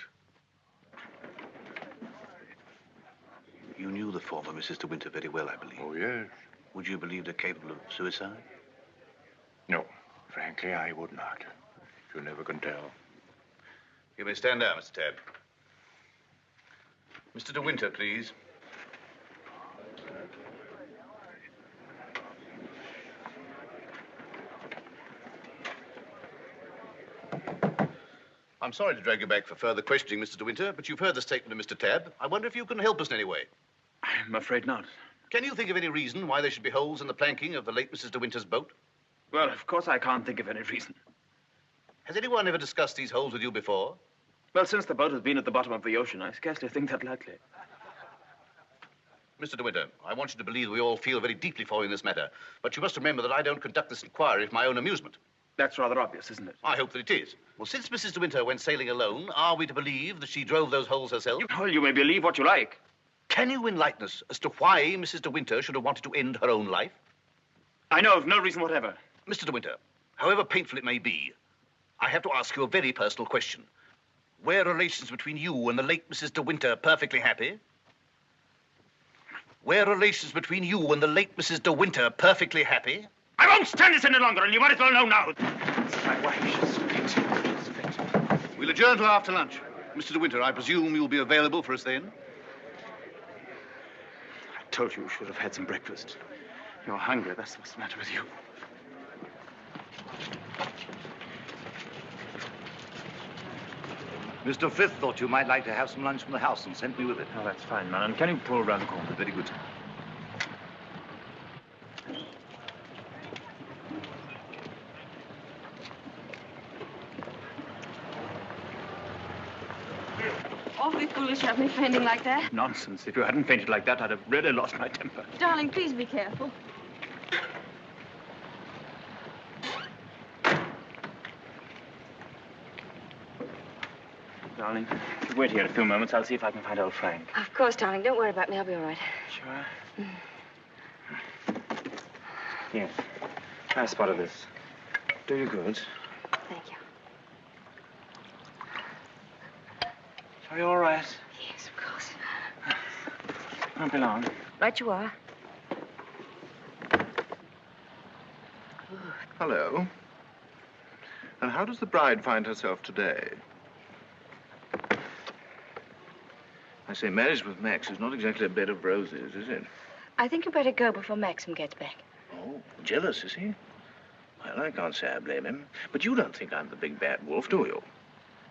You knew the former Mrs. De Winter very well, I believe. Oh, yes. Would you believe her capable of suicide? No, frankly, I would not. You never can tell. You may stand down, Mr. Tabb. Mr. De Winter, please. I'm sorry to drag you back for further questioning, Mr. De Winter, but you've heard the statement of Mr. Tabb. I wonder if you can help us in any way. I'm afraid not. Can you think of any reason why there should be holes in the planking of the late Mrs. De Winter's boat? Well, of course I can't think of any reason. Has anyone ever discussed these holes with you before? Well, since the boat has been at the bottom of the ocean, I scarcely think that likely. Mr. De Winter, I want you to believe we all feel very deeply for you in this matter, but you must remember that I don't conduct this inquiry for my own amusement. That's rather obvious, isn't it? I hope that it is. Well, since Mrs. De Winter went sailing alone, are we to believe that she drove those holes herself? Well, you may believe what you like. Can you enlighten us as to why Mrs. De Winter should have wanted to end her own life? I know of no reason whatever. Mr. De Winter, however painful it may be, I have to ask you a very personal question. Were relations between you and the late Mrs. De Winter perfectly happy? Were relations between you and the late Mrs. De Winter perfectly happy? I won't stand this any longer, and you might as well know now. My wife, she's fit. She's fit. We'll adjourn till after lunch. Mr. De Winter, I presume you'll be available for us then? I told you should have had some breakfast. You're hungry, that's what's the matter with you. Mr. Frith thought you might like to have some lunch from the house and sent me with it. Oh, that's fine, man. And can you pull around the corner? Very good. Awfully foolish to have me fainting like that. Nonsense. If you hadn't fainted like that, I'd have really lost my temper. Darling, please be careful. Darling, if you wait here a few moments, I'll see if I can find old Frank. Of course, darling. Don't worry about me. I'll be all right. Sure? Here. Try a spot of this. Do you good. Thank you. Are you all right? Yes, of course. Won't be long. Right you are. Hello. And how does the bride find herself today? I say, marriage with Max is not exactly a bed of roses, is it? I think you better go before Maxim gets back. Oh, jealous, is he? Well, I can't say I blame him. But you don't think I'm the big bad wolf, do you?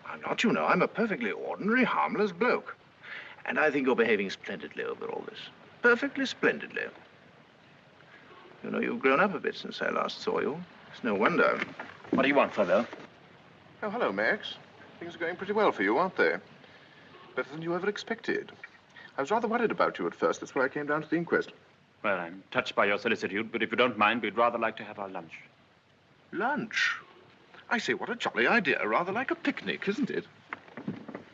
I'm not, you know. I'm a perfectly ordinary, harmless bloke. And I think you're behaving splendidly over all this. Perfectly splendidly. You know, you've grown up a bit since I last saw you. It's no wonder. What do you want, Furlough? Oh, hello, Max. Things are going pretty well for you, aren't they? Better than you ever expected. I was rather worried about you at first. That's why I came down to the inquest. Well, I'm touched by your solicitude, but if you don't mind, we'd rather like to have our lunch. Lunch? I say, what a jolly idea. Rather like a picnic, isn't it?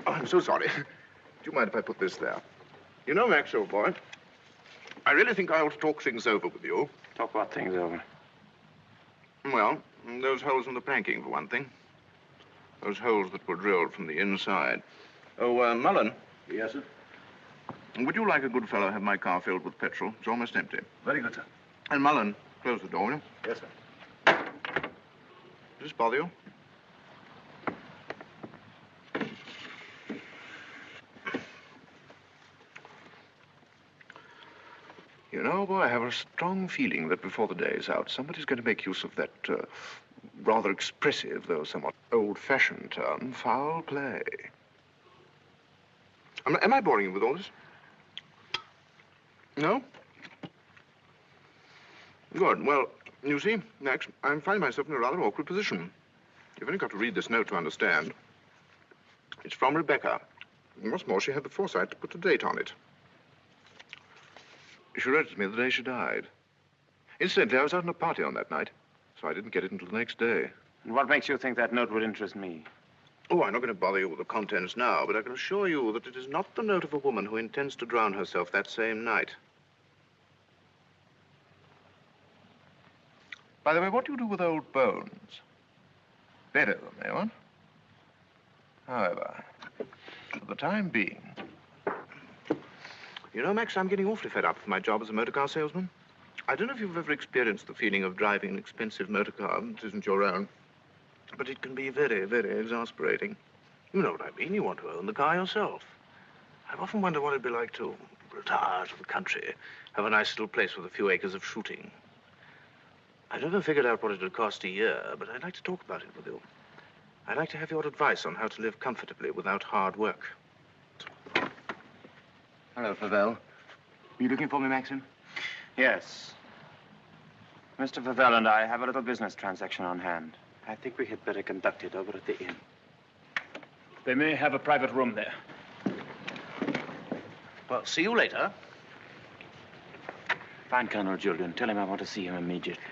Oh, I'm so sorry. Do you mind if I put this there? You know, Max, old boy, I really think I ought to talk things over with you. Talk what things over? Well, those holes in the planking, for one thing. Those holes that were drilled from the inside. Oh, Mullen. Yes, sir? Would you, like a good fellow, have my car filled with petrol? It's almost empty. Very good, sir. And Mullen, close the door, will you? Yes, sir. Does this bother you? You know, boy, I have a strong feeling that before the day is out, somebody's going to make use of that rather expressive, though somewhat old-fashioned term, foul play. Am I boring you with all this? No? Good. Well, you see, Max, I'm finding myself in a rather awkward position. You've only got to read this note to understand. It's from Rebecca. And what's more, she had the foresight to put a date on it. She wrote it to me the day she died. Incidentally, I was out on a party on that night, so I didn't get it until the next day. And what makes you think that note would interest me? Oh, I'm not going to bother you with the contents now, but I can assure you that it is not the note of a woman who intends to drown herself that same night. By the way, what do you do with old bones? Bury them, eh, what? However, for the time being... You know, Max, I'm getting awfully fed up with my job as a motor car salesman. I don't know if you've ever experienced the feeling of driving an expensive motor car that isn't your own, but it can be very, very exasperating. You know what I mean. You want to own the car yourself. I've often wondered what it'd be like to retire to the country, have a nice little place with a few acres of shooting. I've never figured out what it would cost a year, but I'd like to talk about it with you. I'd like to have your advice on how to live comfortably without hard work. Hello, Favell. Are you looking for me, Maxim? Yes. Mr. Favell and I have a little business transaction on hand. I think we had better conduct it over at the inn. They may have a private room there. Well, see you later. Find Colonel Julian. Tell him I want to see him immediately.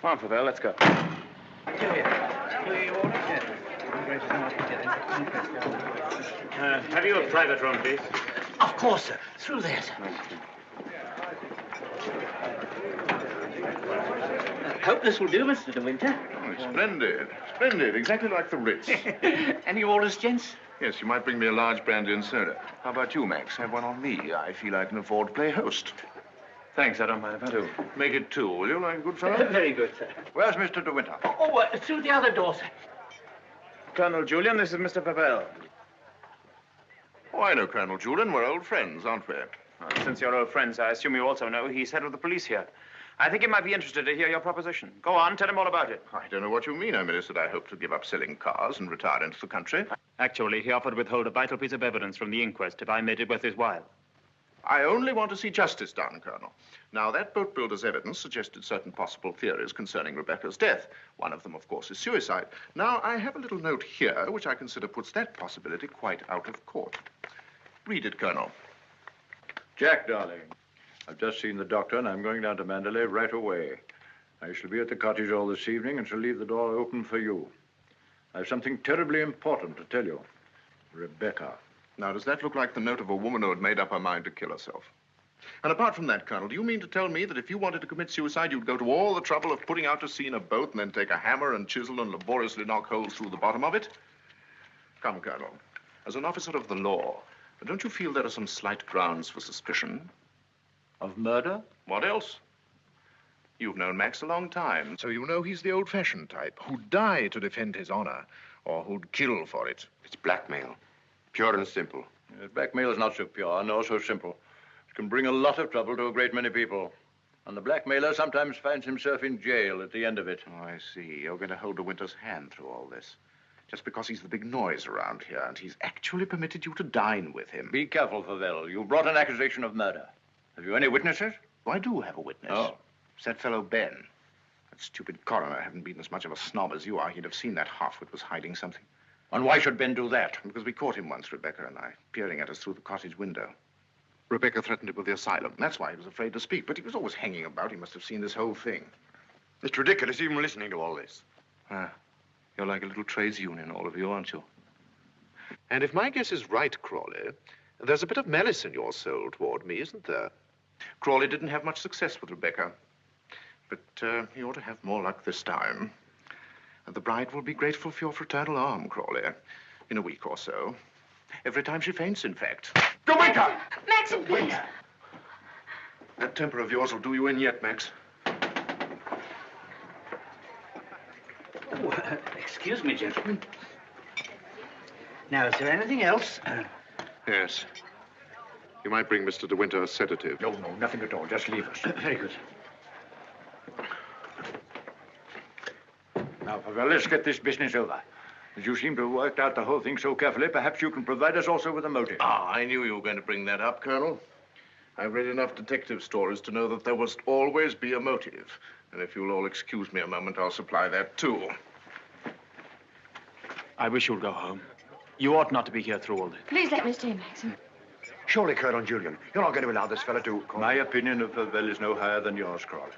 Come on, Favell, let's go. Have you a private room, please? Of course, sir. Through there, sir. Hope this will do, Mr. De Winter. Oh, splendid. Splendid. Exactly like the Ritz. Any orders, gents? Yes, you might bring me a large brandy and soda. How about you, Max? Have one on me. I feel I can afford to play host. Thanks, I don't mind if I do. Make it two, will you, like a good fellow? Very good, sir. Where's Mr. De Winter? Through the other door, sir. Colonel Julian, this is Mr. Favell. Oh, I know Colonel Julian. We're old friends, aren't we? Well, since you're old friends, I assume you also know he's head of the police here. I think he might be interested to hear your proposition. Go on, tell him all about it. I don't know what you mean. I merely said I hope to give up selling cars and retire into the country. Actually, he offered to withhold a vital piece of evidence from the inquest if I made it worth his while. I only want to see justice done, Colonel. Now, that boat builder's evidence suggested certain possible theories concerning Rebecca's death. One of them, of course, is suicide. Now, I have a little note here which I consider puts that possibility quite out of court. Read it, Colonel. Jack, darling, I've just seen the doctor, and I'm going down to Mandalay right away. I shall be at the cottage all this evening and shall leave the door open for you. I have something terribly important to tell you. Rebecca. Now, does that look like the note of a woman who had made up her mind to kill herself? And apart from that, Colonel, do you mean to tell me that if you wanted to commit suicide, you'd go to all the trouble of putting out to sea in a boat and then take a hammer and chisel and laboriously knock holes through the bottom of it? Come, Colonel, as an officer of the law, don't you feel there are some slight grounds for suspicion? Of murder? What else? You've known Max a long time, so you know he's the old-fashioned type who'd die to defend his honor, or who'd kill for it. It's blackmail. Pure and simple. Blackmail is not so pure, nor so simple. It can bring a lot of trouble to a great many people. And the blackmailer sometimes finds himself in jail at the end of it. Oh, I see. You're going to hold De Winter's hand through all this. Just because he's the big noise around here, and he's actually permitted you to dine with him. Be careful, Favell. You brought an accusation of murder. Have you any witnesses? Oh, I do have a witness. Oh. It's that fellow Ben. That stupid coroner hadn't been as much of a snob as you are. He'd have seen that halfwit was hiding something. And why should Ben do that? Because we caught him once, Rebecca and I, peering at us through the cottage window. Rebecca threatened him with the asylum. That's why he was afraid to speak. But he was always hanging about. He must have seen this whole thing. It's ridiculous even listening to all this. You're like a little trades union, all of you, aren't you? And if my guess is right, Crawley, there's a bit of malice in your soul toward me, isn't there? Crawley didn't have much success with Rebecca. But he ought to have more luck this time. And the bride will be grateful for your fraternal arm, Crawley, in a week or so. Every time she faints, in fact. Winter! Maxim, please. That temper of yours will do you in yet, Max. Oh, excuse me, gentlemen. Now, is there anything else? Yes. You might bring Mr. De Winter a sedative. No, nothing at all. Just leave us. Very good. Now, Favell, let's get this business over. As you seem to have worked out the whole thing so carefully, perhaps you can provide us also with a motive. Ah, I knew you were going to bring that up, Colonel. I've read enough detective stories to know that there must always be a motive. And if you'll all excuse me a moment, I'll supply that too. I wish you'd go home. You ought not to be here through all this. Please let me stay, Maxim. Surely, Colonel Julian, you're not going to allow this fellow to... My opinion of Favell is no higher than yours, Crawley.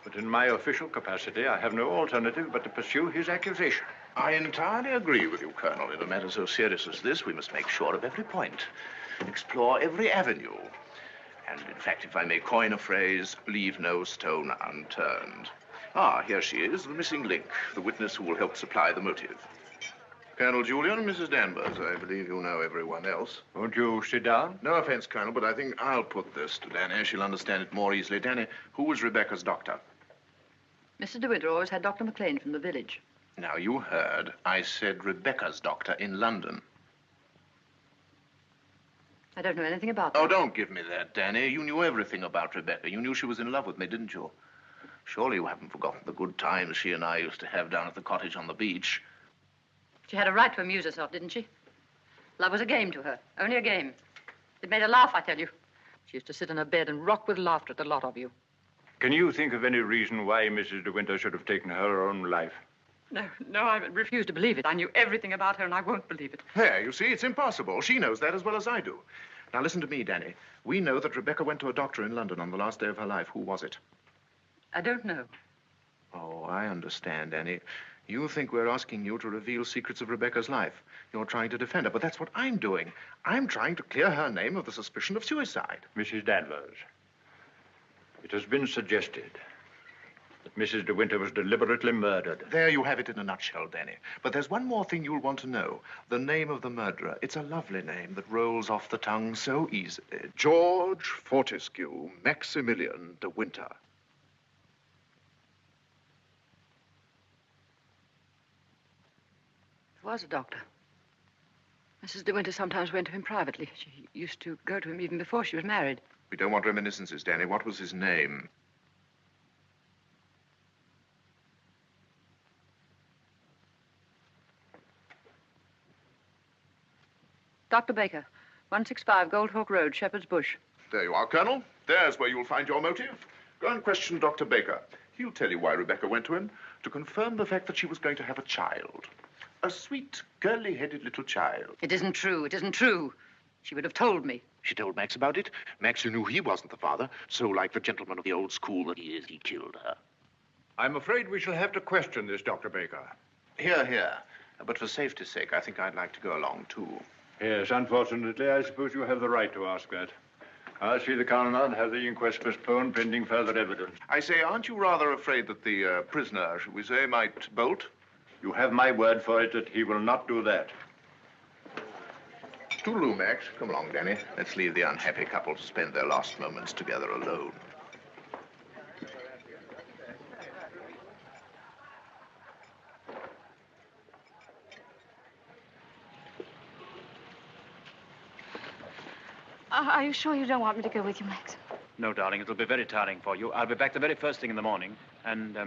But in my official capacity, I have no alternative but to pursue his accusation. I entirely agree with you, Colonel. In a matter so serious as this, we must make sure of every point, explore every avenue. And, in fact, if I may coin a phrase, leave no stone unturned. Ah, here she is, the missing link, the witness who will help supply the motive. Colonel Julian, Mrs. Danvers, I believe you know everyone else. Won't you sit down? No offense, Colonel, but I think I'll put this to Danny. She'll understand it more easily. Danny, who was Rebecca's doctor? Mr. De Winter always had Dr. McLean from the village. Now, you heard. I said Rebecca's doctor in London. I don't know anything about that. Oh, don't give me that, Danny. You knew everything about Rebecca. You knew she was in love with me, didn't you? Surely you haven't forgotten the good times she and I used to have down at the cottage on the beach. She had a right to amuse herself, didn't she? Love was a game to her, only a game. It made her laugh, I tell you. She used to sit in her bed and rock with laughter at the lot of you. Can you think of any reason why Mrs. De Winter should have taken her own life? No, I refuse to believe it. I knew everything about her, and I won't believe it. There, you see, it's impossible. She knows that as well as I do. Now, listen to me, Danny. We know that Rebecca went to a doctor in London on the last day of her life. Who was it? I don't know. Oh, I understand, Danny. You think we're asking you to reveal secrets of Rebecca's life. You're trying to defend her, but that's what I'm doing. I'm trying to clear her name of the suspicion of suicide. Mrs. Danvers, it has been suggested that Mrs. De Winter was deliberately murdered. There you have it in a nutshell, Danny. But there's one more thing you'll want to know. The name of the murderer. It's a lovely name that rolls off the tongue so easily. George Fortescue Maximilian De Winter. Was a doctor. Mrs. De Winter sometimes went to him privately. She used to go to him even before she was married. We don't want reminiscences, Danny. What was his name? Dr. Baker, 165 Goldhawk Road, Shepherd's Bush. There you are, Colonel. There's where you'll find your motive. Go and question Dr. Baker. He'll tell you why Rebecca went to him, to confirm the fact that she was going to have a child. A sweet, curly-headed little child. It isn't true. It isn't true. She would have told me. She told Max about it. Max knew he wasn't the father, so like the gentleman of the old school that he is, he killed her. I'm afraid we shall have to question this, Dr. Baker. Here. But for safety's sake, I think I'd like to go along, too. Yes, unfortunately, I suppose you have the right to ask that. I'll see the coroner and have the inquest postponed pending further evidence. I say, aren't you rather afraid that the prisoner, shall we say, might bolt? You have my word for it that he will not do that. Toodaloo, Max. Come along, Danny. Let's leave the unhappy couple to spend their last moments together alone. Are you sure you don't want me to go with you, Max? No, darling, it'll be very tiring for you. I'll be back the very first thing in the morning, and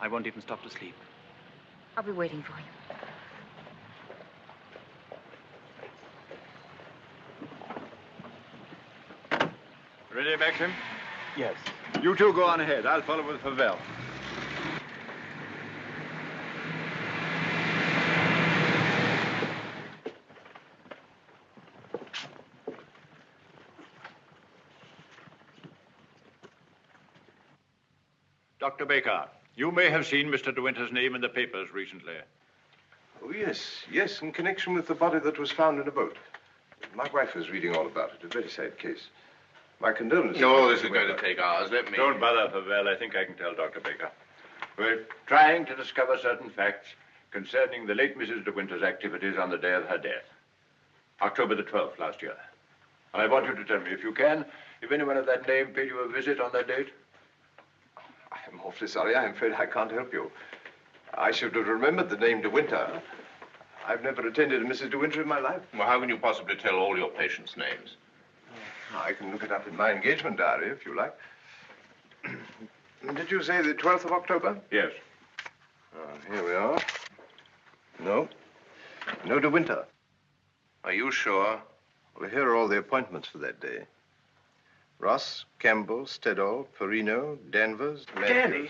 I won't even stop to sleep. I'll be waiting for you. Ready, Maxim? Yes. You two go on ahead. I'll follow with Pavel. Dr. Baker, you may have seen Mr. De Winter's name in the papers recently. Oh, yes, in connection with the body that was found in a boat. My wife was reading all about it. A very sad case. My condolences. No, this is going to take hours. Let me... Don't bother, Pavel. I think I can tell Dr. Baker. We're trying to discover certain facts concerning the late Mrs. De Winter's activities on the day of her death. October the 12th last year. And I want you to tell me, if you can, if anyone of that name paid you a visit on that date. I'm awfully sorry. I'm afraid I can't help you. I should have remembered the name De Winter. I've never attended a Mrs. De Winter in my life. Well, how can you possibly tell all your patients' names? I can look it up in my engagement diary, if you like. Did you say the 12th of October? Yes. Here we are. No. No De Winter. Are you sure? Well, here are all the appointments for that day. Ross, Campbell, Stedall, Perino, Danvers... Danny?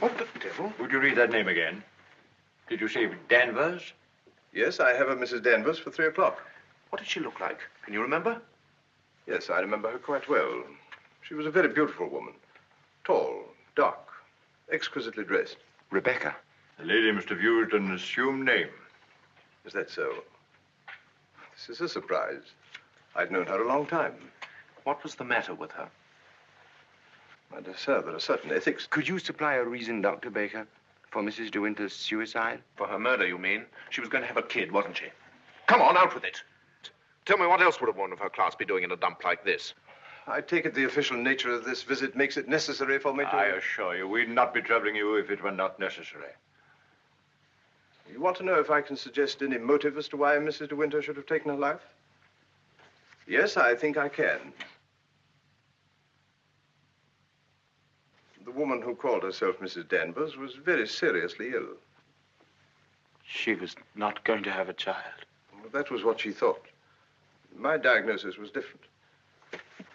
What the devil? Would you read that name again? Did you say Danvers? Yes, I have a Mrs. Danvers for 3 o'clock. What did she look like? Can you remember? Yes, I remember her quite well. She was a very beautiful woman. Tall, dark, exquisitely dressed. Rebecca. The lady must have used an assumed name. Is that so? This is a surprise. I'd known her a long time. What was the matter with her? My dear sir, there are certain ethics. Could you supply a reason, Dr. Baker, for Mrs. De Winter's suicide? For her murder, you mean? She was going to have a kid, wasn't she? Come on, out with it. Tell me what else would a woman of her class be doing in a dump like this? I take it the official nature of this visit makes it necessary for me to... I assure you, we'd not be troubling you if it were not necessary. You want to know if I can suggest any motive as to why Mrs. De Winter should have taken her life? Yes, I think I can. The woman who called herself Mrs. Danvers was very seriously ill. She was not going to have a child. Well, that was what she thought. My diagnosis was different.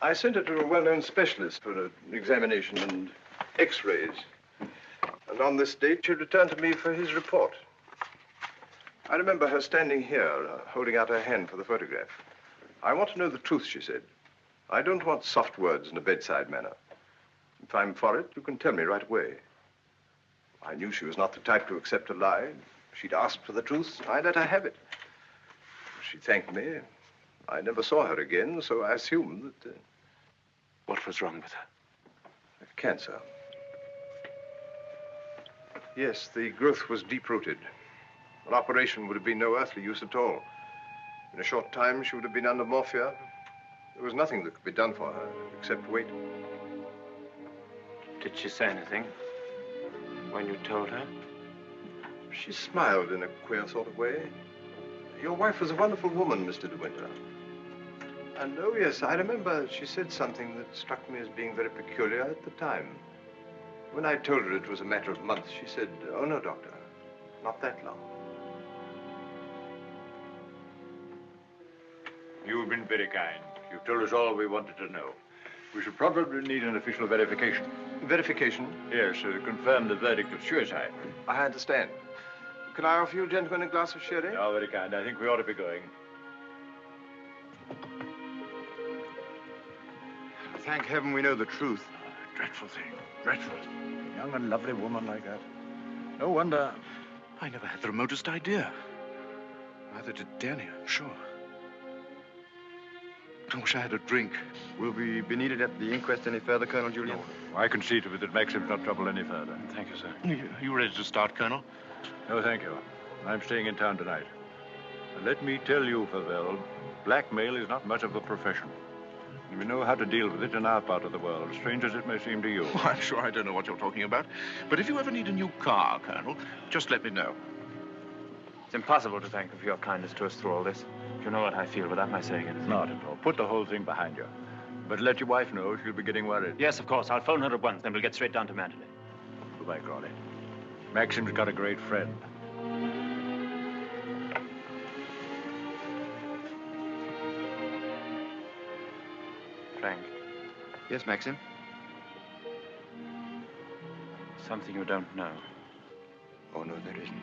I sent her to a well-known specialist for an examination and x-rays. And on this date, she returned to me for his report. I remember her standing here, holding out her hand for the photograph. I want to know the truth, she said. I don't want soft words in a bedside manner. If I'm for it, you can tell me right away. I knew she was not the type to accept a lie. She'd asked for the truth. I let her have it. She thanked me. I never saw her again, so I assumed that... What was wrong with her? Cancer. Yes, the growth was deep-rooted. An operation would have been no earthly use at all. In a short time, she would have been under morphia. There was nothing that could be done for her, except wait. Did she say anything when you told her? She smiled in a queer sort of way. Your wife was a wonderful woman, Mr. De Winter. And, oh, yes, I remember she said something that struck me as being very peculiar at the time. When I told her it was a matter of months, she said, "Oh, no, doctor, not that long." You've been very kind. You've told us all we wanted to know. We should probably need an official verification. Verification? Yes, to confirm the verdict of suicide. I understand. Can I offer you gentlemen a glass of sherry? Oh, very kind. I think we ought to be going. Thank heaven we know the truth. Dreadful thing. Dreadful. A young and lovely woman like that. No wonder. I never had the remotest idea. Neither did Danny, I'm sure. I wish I had a drink. Will we be needed at the inquest any further, Colonel Julian? No. I can see to it that Maxim's not troubled any further. Thank you, sir. Are you ready to start, Colonel? No, thank you. I'm staying in town tonight. And let me tell you, Pavel, blackmail is not much of a profession. We know how to deal with it in our part of the world, strange as it may seem to you. Oh, I'm sure I don't know what you're talking about. But if you ever need a new car, Colonel, just let me know. It's impossible to thank you for your kindness to us through all this. You know what I feel without my saying it. Not at all. Put the whole thing behind you. But let your wife know she'll be getting worried. Yes, of course. I'll phone her at once, then we'll get straight down to Mandalay. Goodbye, Crawley. Maxim's got a great friend. Frank, Yes, Maxim? Something you don't know. Oh, no, there isn't.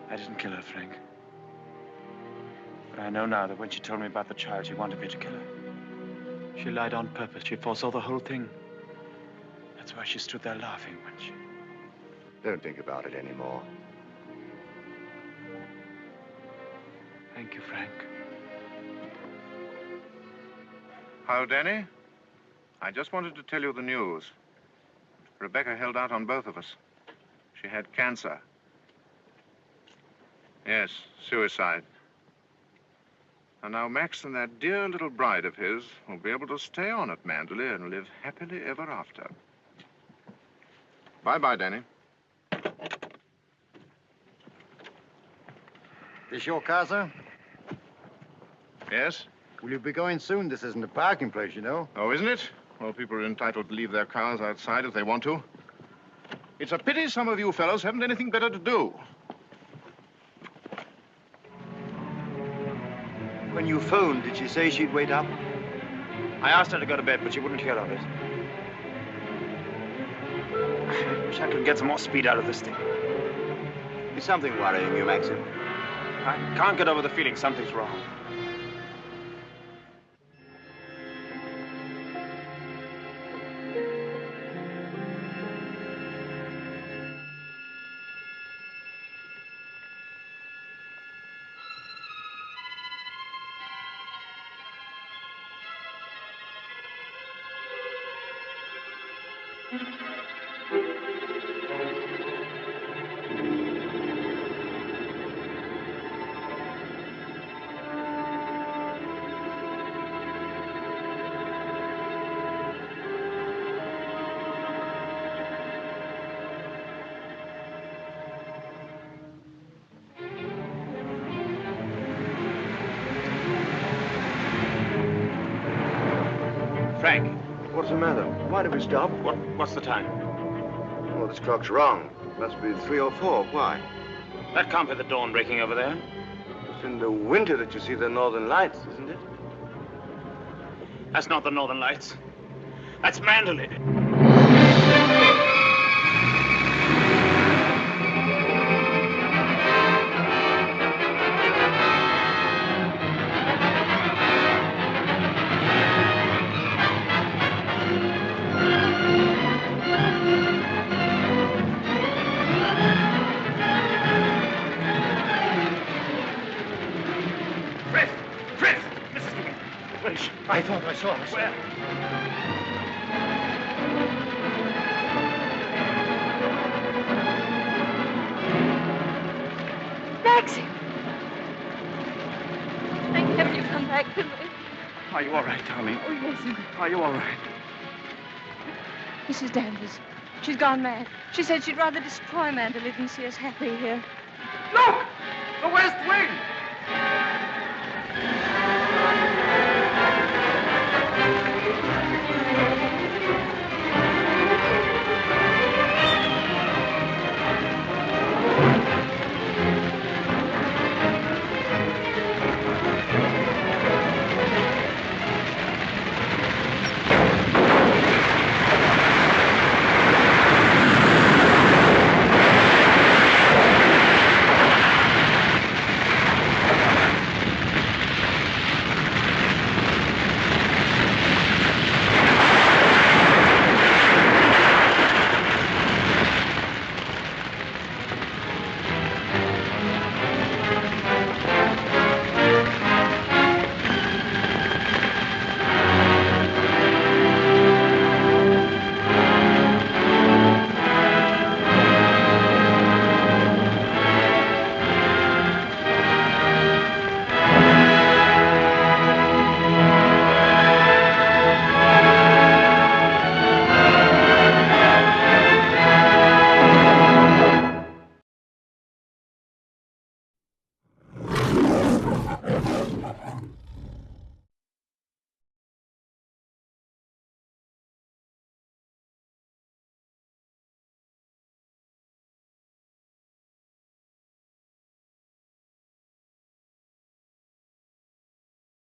I didn't kill her, Frank. But I know now that when she told me about the child, she wanted me to kill her. She lied on purpose. She foresaw the whole thing. That's why she stood there laughing when she... Don't think about it anymore. Thank you, Frank. Hello, Danny. I just wanted to tell you the news. Rebecca held out on both of us. She had cancer. Yes, suicide. And now Max and that dear little bride of his will be able to stay on at Manderley and live happily ever after. Bye-bye, Danny. This your car, sir? Yes? Will you be going soon? This isn't a parking place, you know. Oh, isn't it? Well, people are entitled to leave their cars outside if they want to. It's a pity some of you fellows haven't anything better to do. When you phoned, did she say she'd wait up? I asked her to go to bed, but she wouldn't hear of it. I wish I could get some more speed out of this thing. Is something worrying you, Maxim? I can't get over the feeling something's wrong. Frank. What's the matter? Why did we stop? What's the time? Well, this clock's wrong. It must be 3 or 4. Why? That can't be the dawn breaking over there. It's in the winter that you see the northern lights, isn't it? That's not the northern lights. That's Manderley. I thought I saw her. Where? Maxie! Thank heaven you've come back to me. Are you all right, darling? Oh, yes. Are you all right? Mrs. Danvers. She's gone mad. She said she'd rather destroy Manderley than see us happy here. Look! The West Wing!